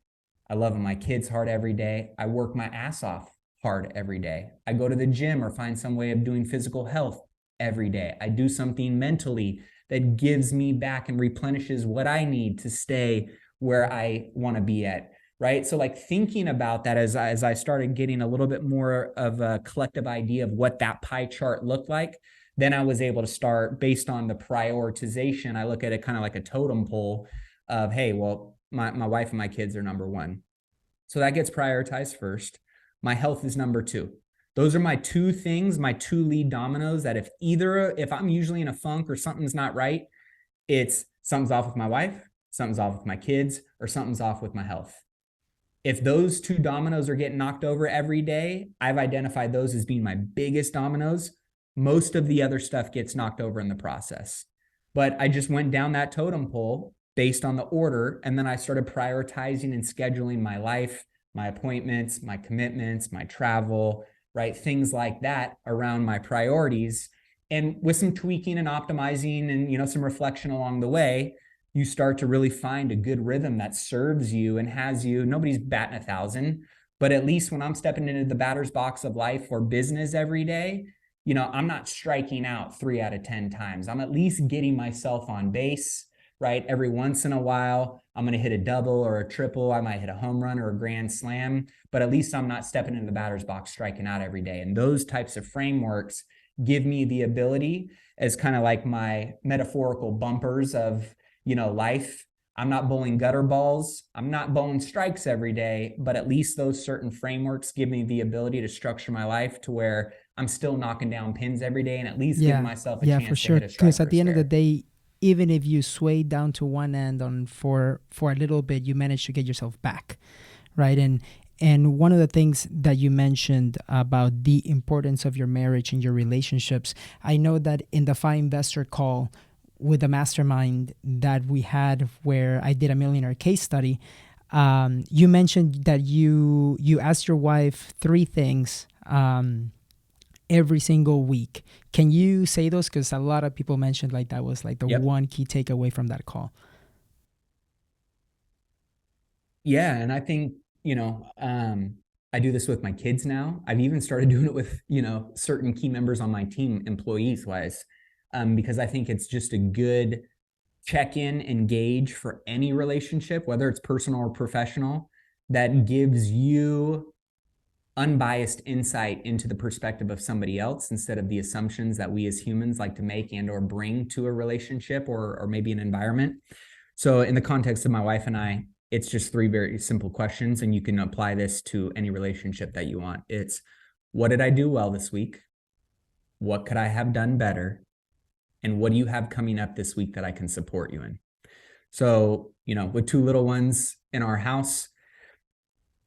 I love my kids hard every day. I work my ass off hard every day. I go to the gym or find some way of doing physical health every day. I do something mentally that gives me back and replenishes what I need to stay where I want to be at, right? So like thinking about that as I started getting a little bit more of a collective idea of what that pie chart looked like, then I was able to start based on the prioritization. I look at it kind of like a totem pole of, hey, well, my wife and my kids are number one. So that gets prioritized first. My health is number two. those are my two things, my two lead dominoes that if I'm usually in a funk or something's not right, it's something's off with my wife, something's off with my kids, or something's off with my health. If those two dominoes are getting knocked over every day, I've identified those as being my biggest dominoes. Most of the other stuff gets knocked over in the process. But I just went down that totem pole based on the order, and then I started prioritizing and scheduling my life, my appointments, my commitments, my travel, right? Things like that around my priorities. And with some tweaking and optimizing and, some reflection along the way, you start to really find a good rhythm that serves you and has you. Nobody's batting 1,000, but at least when I'm stepping into the batter's box of life or business every day, I'm not striking out 3 out of 10 times. I'm at least getting myself on base, right? Every once in a while, I'm going to hit a double or a triple. I might hit a home run or a grand slam, but at least I'm not stepping into the batter's box striking out every day. And those types of frameworks give me the ability as kind of like my metaphorical bumpers of, life. I'm not bowling gutter balls. I'm not bowling strikes every day, but at least those certain frameworks give me the ability to structure my life to where I'm still knocking down pins every day and at least giving myself a chance for sure. to hit a strike. Because at the end of the day, even if you sway down to one end for a little bit, you manage to get yourself back, right? And one of the things that you mentioned about the importance of your marriage and your relationships, I know that in the FI Investor call with the mastermind that we had where I did a millionaire case study, you mentioned that you asked your wife 3 things every single week. Can you say those? Because a lot of people mentioned like that was like the one key takeaway from that call. Yeah. And I think, I do this with my kids now. I've even started doing it with, certain key members on my team, employees wise, because I think it's just a good check-in, engage for any relationship, whether it's personal or professional, that gives you unbiased insight into the perspective of somebody else instead of the assumptions that we as humans like to make and or bring to a relationship or maybe an environment. So in the context of my wife and I, it's just 3 very simple questions, and you can apply this to any relationship that you want. It's, what did I do well this week? What could I have done better? And what do you have coming up this week that I can support you in? So, with 2 little ones in our house,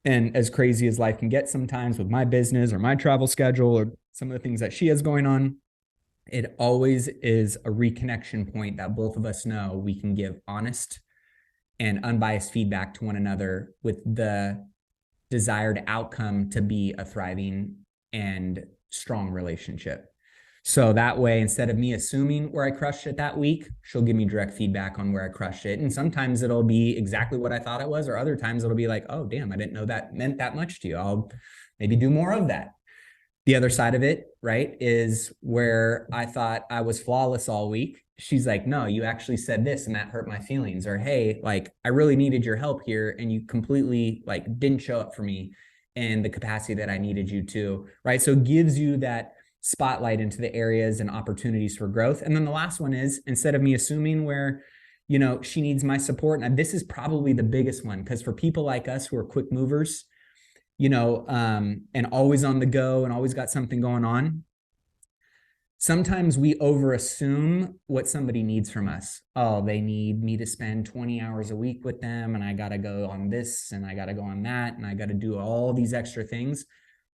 and as crazy as life can get sometimes with my business or my travel schedule or some of the things that she has going on, it always is a reconnection point that both of us know we can give honest and unbiased feedback to one another with the desired outcome to be a thriving and strong relationship. So that way, instead of me assuming where I crushed it that week, she'll give me direct feedback on where I crushed it. And sometimes it'll be exactly what I thought it was, or other times it'll be like, oh, damn, I didn't know that meant that much to you. I'll maybe do more of that. The other side of it, right, is where I thought I was flawless all week. She's like, no, you actually said this and that hurt my feelings. Or, hey, like, I really needed your help here and you completely didn't show up for me in the capacity that I needed you to, right? So it gives you that spotlight into the areas and opportunities for growth. And then the last one is, instead of me assuming where, she needs my support, and this is probably the biggest one, because for people like us who are quick movers, and always on the go and always got something going on, sometimes we overassume what somebody needs from us. Oh, they need me to spend 20 hours a week with them, and I got to go on this and I got to go on that, and I got to do all these extra things,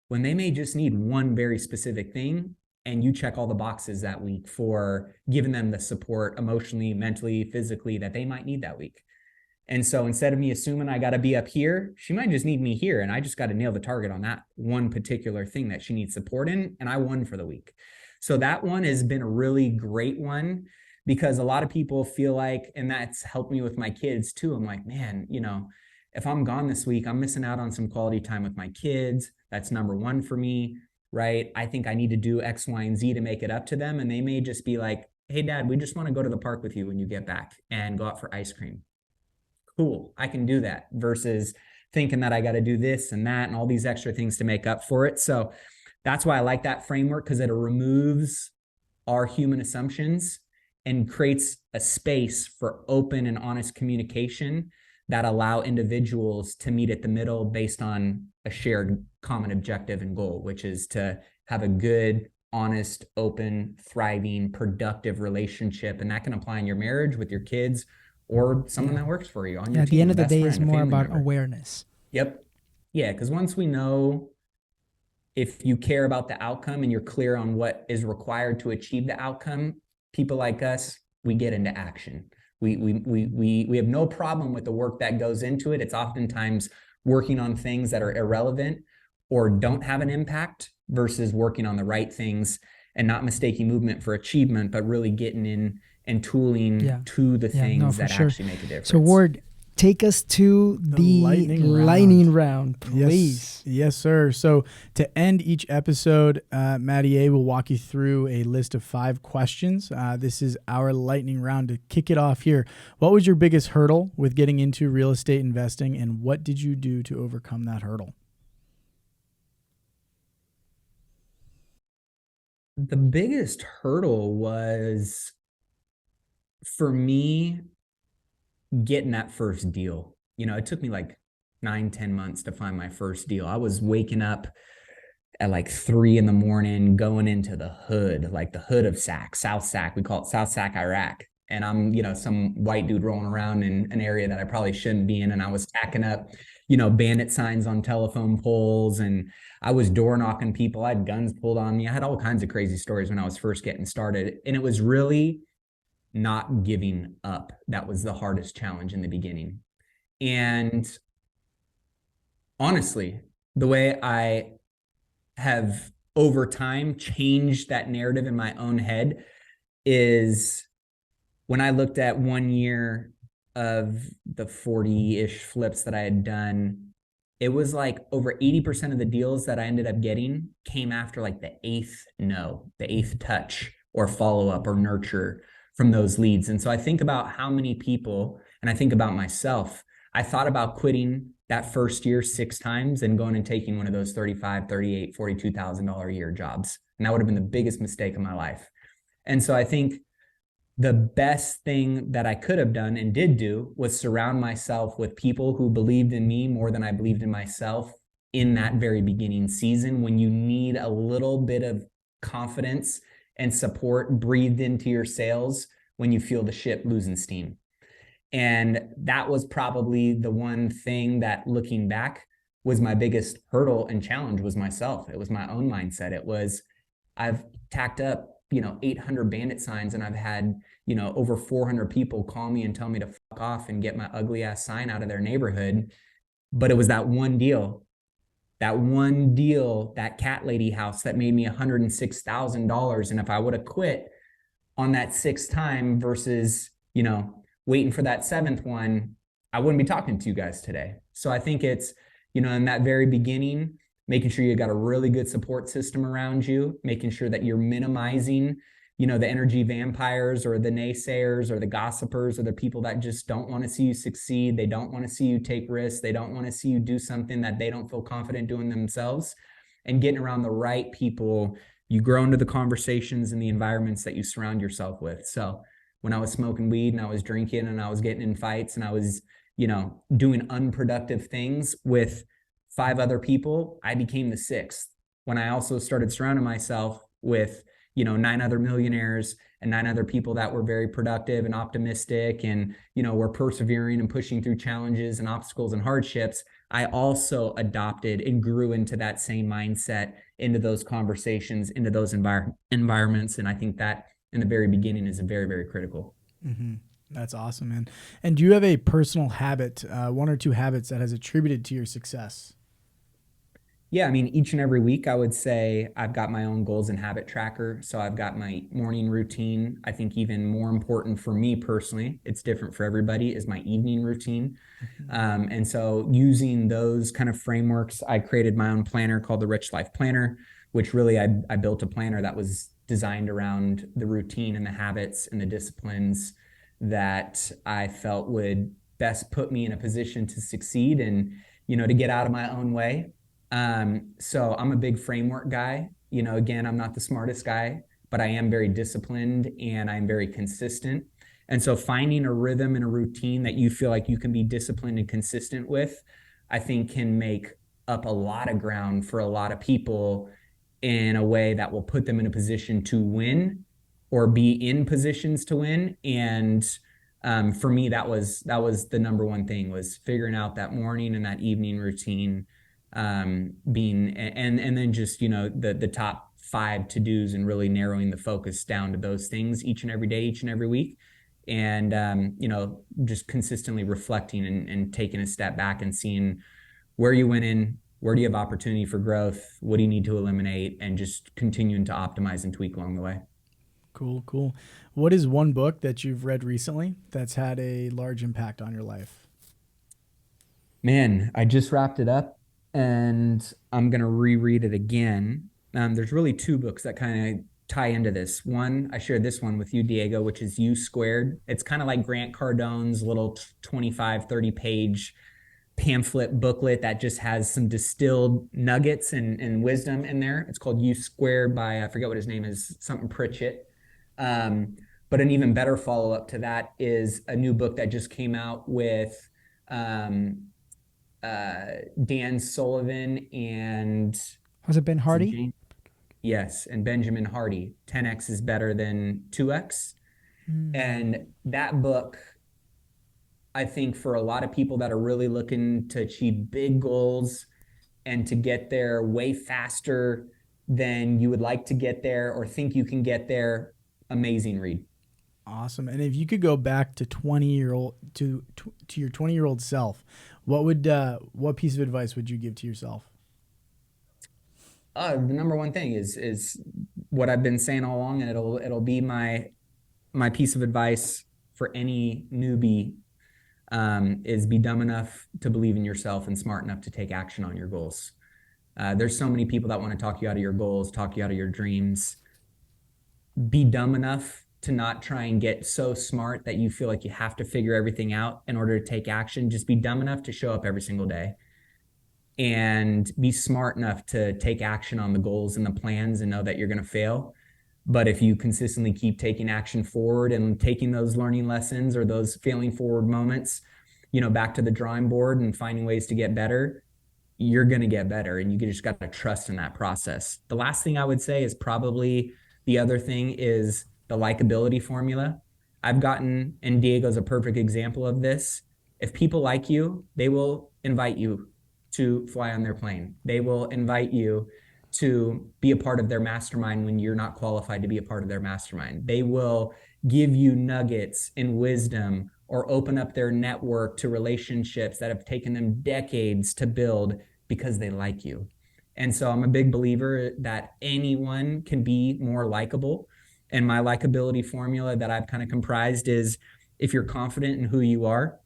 when they may just need one very specific thing, and you check all the boxes that week for giving them the support emotionally, mentally, physically that they might need that week. And so instead of me assuming I got to be up here, she might just need me here, and I just got to nail the target on that one particular thing that she needs support in, and I won for the week. So that one has been a really great one, because a lot of people feel like, and that's helped me with my kids too. I'm like, man, if I'm gone this week, I'm missing out on some quality time with my kids. That's number one for me, right? I think I need to do X, Y, and Z to make it up to them. And they may just be like, hey, Dad, we just want to go to the park with you when you get back and go out for ice cream. Cool, I can do that, versus thinking that I got to do this and that and all these extra things to make up for it. So that's why I like that framework, because it removes our human assumptions and creates a space for open and honest communication that allow individuals to meet at the middle based on a shared common objective and goal, which is to have a good, honest, open, thriving, productive relationship. And that can apply in your marriage, with your kids, or someone that works for you on your team. At the end of the day, friend, it's more about awareness. Yep. Yeah, because once we know, if you care about the outcome and you're clear on what is required to achieve the outcome, people like us, we get into action. We have no problem with the work that goes into it. It's oftentimes working on things that are irrelevant or don't have an impact versus working on the right things and not mistaking movement for achievement, but really getting in and tooling to the things that actually make a difference. So Ward, take us to the lightning round, please. Yes, sir. So to end each episode, Matty A will walk you through a list of 5 questions. This is our lightning round. To kick it off here, what was your biggest hurdle with getting into real estate investing, and what did you do to overcome that hurdle? The biggest hurdle was, for me, getting that first deal. It took me like 9-10 months to find my first deal. I was waking up at like 3 a.m, going into the hood, like the hood of Sac, South Sac. We call it South Sac, Iraq. And I'm, some white dude rolling around in an area that I probably shouldn't be in. And I was tacking up, bandit signs on telephone poles, and I was door knocking people. I had guns pulled on me. I had all kinds of crazy stories when I was first getting started. And it was really not giving up that was the hardest challenge in the beginning. And honestly, the way I have over time changed that narrative in my own head is when I looked at 1 year of the 40-ish flips that I had done, it was like over 80% of the deals that I ended up getting came after like the 8th no, the 8th touch or follow-up or nurture from those leads. And so I think about how many people, and I think about myself, I thought about quitting that first year 6 times and going and taking one of those $35,000, $38,000, $42,000 a year jobs. And that would have been the biggest mistake of my life. And so I think the best thing that I could have done and did do was surround myself with people who believed in me more than I believed in myself in that very beginning season, when you need a little bit of confidence and support breathed into your sales when you feel the ship losing steam. And that was probably the one thing that, looking back, was my biggest hurdle and challenge, was myself. It was my own mindset. It was, I've tacked up 800 bandit signs, and I've had over 400 people call me and tell me to fuck off and get my ugly ass sign out of their neighborhood. But it was that one deal, that cat lady house, that made me $106,000. And if I would have quit on that 6th time versus waiting for that 7th one, I wouldn't be talking to you guys today. So I think it's in that very beginning, making sure you got a really good support system around you, making sure that you're minimizing, the energy vampires or the naysayers or the gossipers or the people that just don't want to see you succeed. They don't want to see you take risks. They don't want to see you do something that they don't feel confident doing themselves. And getting around the right people, you grow into the conversations and the environments that you surround yourself with. So when I was smoking weed and I was drinking and I was getting in fights and I was, doing unproductive things with 5 other people, I became the 6th. When I also started surrounding myself with, 9 other millionaires and 9 other people that were very productive and optimistic and, were persevering and pushing through challenges and obstacles and hardships, I also adopted and grew into that same mindset, into those conversations, into those environments. And I think that in the very beginning is very, very critical. Mm-hmm. That's awesome, man. And do you have a personal habit, 1 or 2 habits that has attributed to your success? Yeah, I mean, each and every week, I would say I've got my own goals and habit tracker. So I've got my morning routine. I think even more important for me personally, it's different for everybody, is my evening routine. Mm-hmm. And so using those kind of frameworks, I created my own planner called the Rich Life Planner, which really I built a planner that was designed around the routine and the habits and the disciplines that I felt would best put me in a position to succeed and, to get out of my own way. So I'm a big framework guy. Again, I'm not the smartest guy, but I am very disciplined and I'm very consistent. And so finding a rhythm and a routine that you feel like you can be disciplined and consistent with, I think can make up a lot of ground for a lot of people in a way that will put them in a position to win or be in positions to win. And for me, that was the number one thing, was figuring out that morning and that evening routine, being, and then just, the top 5 to-dos, and really narrowing the focus down to those things each and every day, each and every week. And, just consistently reflecting and taking a step back and seeing where you went in, where do you have opportunity for growth, what do you need to eliminate, and just continuing to optimize and tweak along the way. Cool. What is one book that you've read recently that's had a large impact on your life? Man, I just wrapped it up and I'm going to reread it again. There's really 2 books that kind of tie into this. One, I shared this one with you, Diego, which is U Squared. It's kind of like Grant Cardone's little 25, 30 page pamphlet booklet that just has some distilled nuggets and wisdom in there. It's called U Squared by, I forget what his name is, something Pritchett. But an even better follow-up to that is a new book that just came out with Dan Sullivan and... Was it Ben Hardy? Yes, and Benjamin Hardy. 10x is better than 2x. And that book, I think, for a lot of people that are really looking to achieve big goals and to get there way faster than you would like to get there or think you can get there, amazing read. Awesome. And if you could go back to your 20-year-old self, what piece of advice would you give to yourself? The number one thing is what I've been saying all along, and it'll be my piece of advice for any newbie, is be dumb enough to believe in yourself and smart enough to take action on your goals. There's so many people that want to talk you out of your goals, talk you out of your dreams. Be dumb enough to not try and get so smart that you feel like you have to figure everything out in order to take action. Just be dumb enough to show up every single day, and be smart enough to take action on the goals and the plans and know that you're going to fail. But if you consistently keep taking action forward and taking those learning lessons or those failing forward moments, back to the drawing board and finding ways to get better, you're going to get better. And you just got to trust in that process. The last thing I would say is probably the other thing is the likability formula. I've gotten, and Diego's a perfect example of this. If people like you, they will invite you to fly on their plane. They will invite you to be a part of their mastermind when you're not qualified to be a part of their mastermind. They will give you nuggets and wisdom or open up their network to relationships that have taken them decades to build because they like you. And so I'm a big believer that anyone can be more likable. And my likability formula that I've kind of comprised is, if you're confident in who you are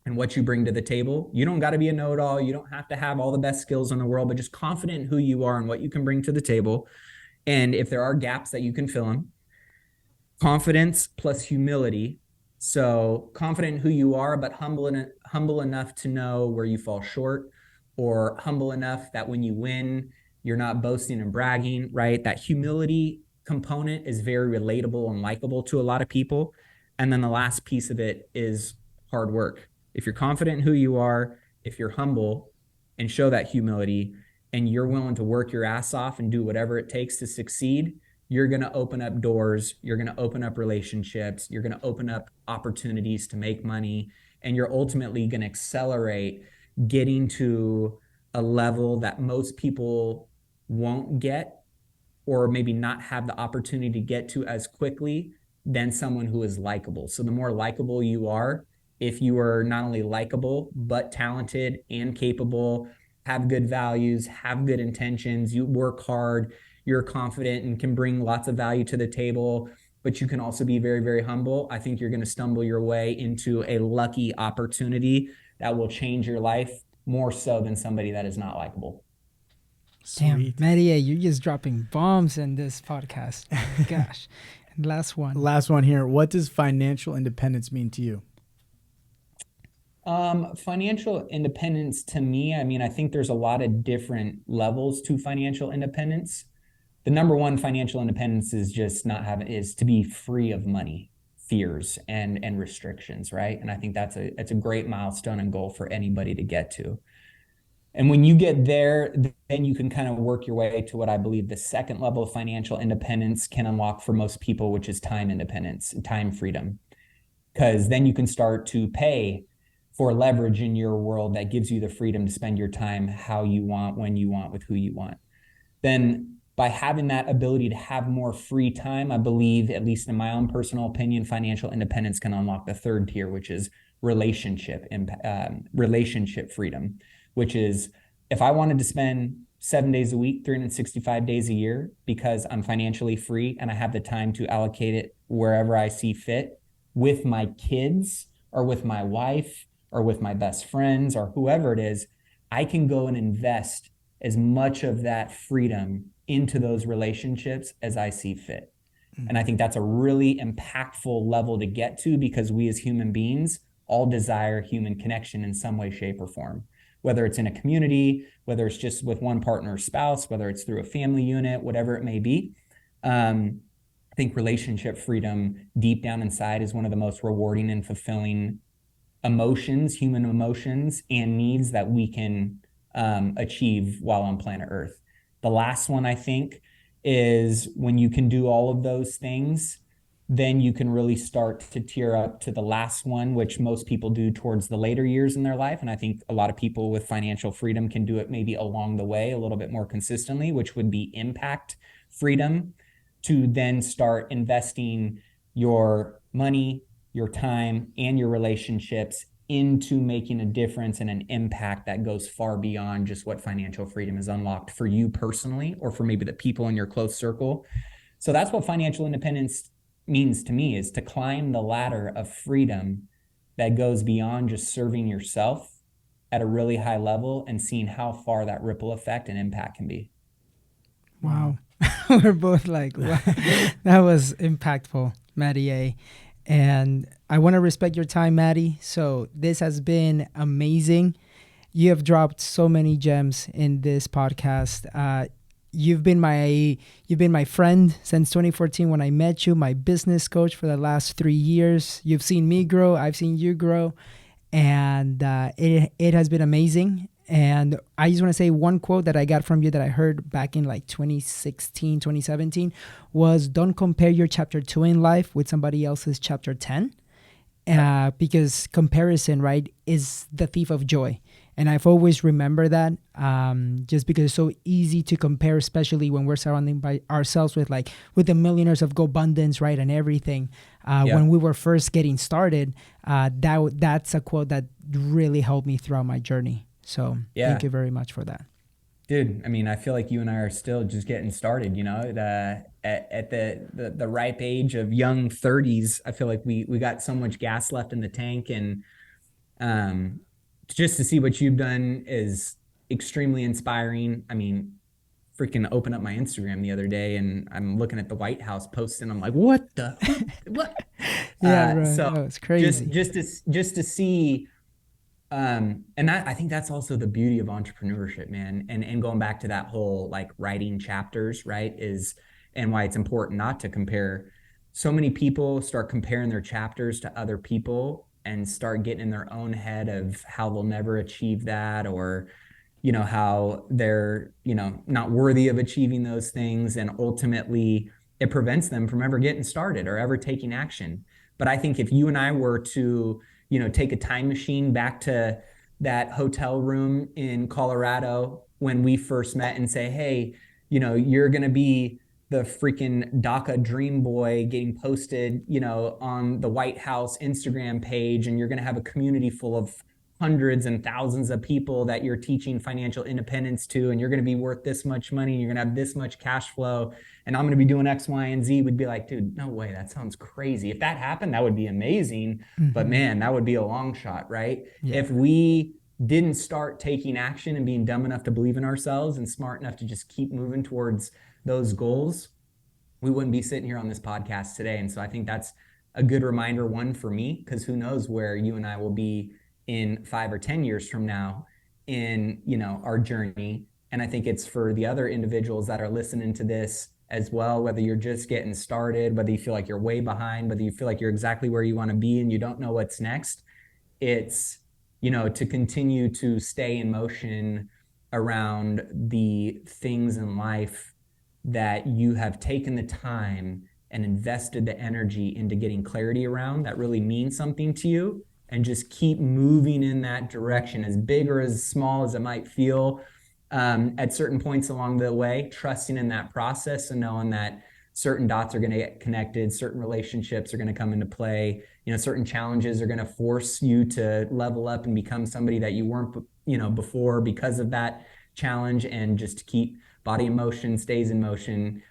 and what you bring to the table, you don't got to be a know-it-all. You don't have to have all the best skills in the world, but just confident in who you are and what you can bring to the table. And if there are gaps that you can fill in, confidence plus humility. So confident in who you are, but humble enough to know where you fall short, or humble enough that when you win, you're not boasting and bragging, right? That humility component is very relatable and likable to a lot of people. And then the last piece of it is hard work. If you're confident in who you are, if you're humble and show that humility, and you're willing to work your ass off and do whatever it takes to succeed, you're going to open up doors, you're going to open up relationships, you're going to open up opportunities to make money, and you're ultimately going to accelerate getting to a level that most people won't get, or maybe not have the opportunity to get to as quickly than someone who is likable. So the more likable you are, if you are not only likable, but talented and capable, have good values, have good intentions, you work hard, you're confident and can bring lots of value to the table, but you can also be very, very humble, I think you're going to stumble your way into a lucky opportunity that will change your life more so than somebody that is not likable. Damn, Matty A, you're just dropping bombs in this podcast. Gosh. And last one here. What does financial independence mean to you? Financial independence to me, I think there's a lot of different levels to financial independence. The number one financial independence is just is to be free of money, fears and restrictions, right? And I think that's a great milestone and goal for anybody to get to. And when you get there, then you can kind of work your way to what I believe the second level of financial independence can unlock for most people, which is time independence, time freedom. Because then you can start to pay for leverage in your world that gives you the freedom to spend your time how you want, when you want, with who you want. Then by having that ability to have more free time, I believe, at least in my own personal opinion, financial independence can unlock the third tier, which is relationship freedom, which is if I wanted to spend 7 days a week, 365 days a year, because I'm financially free and I have the time to allocate it wherever I see fit with my kids or with my wife or with my best friends or whoever it is, I can go and invest as much of that freedom into those relationships as I see fit. And I think that's a really impactful level to get to, because we as human beings all desire human connection in some way, shape, or form, whether it's in a community, whether it's just with one partner or spouse, whether it's through a family unit, whatever it may be. I think relationship freedom deep down inside is one of the most rewarding and fulfilling emotions, human emotions and needs that we can achieve while on planet Earth. The last one, I think, is when you can do all of those things, then you can really start to tier up to the last one, which most people do towards the later years in their life. And I think a lot of people with financial freedom can do it maybe along the way a little bit more consistently, which would be impact freedom, to then start investing your money, your time, and your relationships into making a difference and an impact that goes far beyond just what financial freedom is unlocked for you personally or for maybe the people in your close circle. So that's what financial independence means to me, is to climb the ladder of freedom that goes beyond just serving yourself at a really high level and seeing how far that ripple effect and impact can be. Wow. We're both like, wow. That was impactful, Matty A. And I want to respect your time, Matty. So this has been amazing. You have dropped so many gems in this podcast. You've been my friend since 2014 when I met you, my business coach for the last 3 years. You've seen me grow. I've seen you grow. And it has been amazing. And I just want to say one quote that I got from you that I heard back in like 2016, 2017 was, don't compare your chapter 2 in life with somebody else's chapter 10. Because comparison, right, is the thief of joy. And I've always remembered that just because it's so easy to compare, especially when we're surrounded by ourselves with the millionaires of GoBundance, right, and everything. When we were first getting started, that's a quote that really helped me throughout my journey. So thank you very much for that. Dude, I mean, I feel like you and I are still just getting started, you know, at the ripe age of young 30s. I feel like we got so much gas left in the tank, and just to see what you've done is extremely inspiring. I mean, freaking open up my Instagram the other day and I'm looking at the White House post and I'm like, what? Yeah, right. So it's crazy. Just to see, and I think that's also the beauty of entrepreneurship, man. And going back to that whole like writing chapters, right, and why it's important not to compare. So many people start comparing their chapters to other people and start getting in their own head of how they'll never achieve that, or, you know, how they're, you know, not worthy of achieving those things. And ultimately it prevents them from ever getting started or ever taking action. But I think if you and I were to, you know, take a time machine back to that hotel room in Colorado when we first met and say, hey, you know, you're going to be the freaking DACA dream boy getting posted, you know, on the White House Instagram page, and you're going to have a community full of hundreds and thousands of people that you're teaching financial independence to, and you're going to be worth this much money, and you're going to have this much cash flow, and I'm going to be doing X, Y, and Z, we'd be like, dude, no way, that sounds crazy. If that happened, that would be amazing. Mm-hmm. But man, that would be a long shot, right? Yeah. If we didn't start taking action and being dumb enough to believe in ourselves and smart enough to just keep moving towards those goals, we wouldn't be sitting here on this podcast today. And so I think that's a good reminder, one, for me, because who knows where you and I will be in 5 or 10 years from now in, you know, our journey. And I think it's for the other individuals that are listening to this as well, whether you're just getting started, whether you feel like you're way behind, whether you feel like you're exactly where you want to be and you don't know what's next. It's, to continue to stay in motion around the things in life that you have taken the time and invested the energy into getting clarity around that really means something to you, and just keep moving in that direction, as big or as small as it might feel at certain points along the way, trusting in that process and knowing that certain dots are going to get connected, certain relationships are going to come into play, certain challenges are going to force you to level up and become somebody that you weren't, before because of that challenge, and just keep body in motion, stays in motion,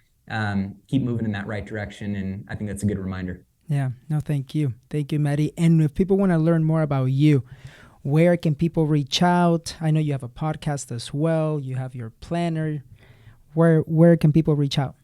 keep moving in that right direction. And I think that's a good reminder. Yeah, no, thank you. Thank you, Matty. And if people want to learn more about you, where can people reach out? I know you have a podcast as well. You have your planner. Where can people reach out?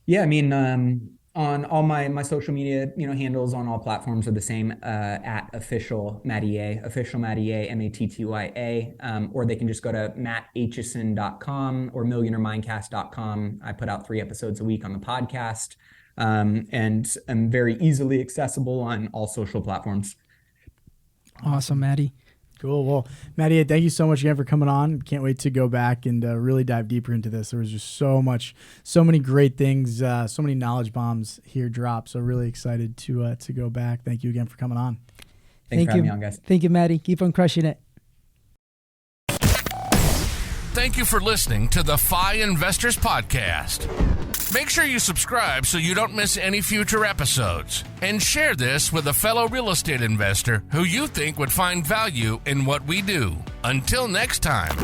Yeah, I mean, on all my social media, handles on all platforms are the same, at official Matty A, Matty A, or they can just go to mattaitchison.com or millionaiремindcast.com. I put out 3 episodes a week on the podcast, and I'm very easily accessible on all social platforms. Awesome, Matty. Cool. Well, Matty, thank you so much again for coming on. Can't wait to go back and really dive deeper into this. There was just so many great things, so many knowledge bombs here dropped. So really excited to go back. Thank you again for coming on. Thanks for having me on, guys. Thank you, Matty. Keep on crushing it. Thank you for listening to the FI Investors Podcast. Make sure you subscribe so you don't miss any future episodes. And share this with a fellow real estate investor who you think would find value in what we do. Until next time.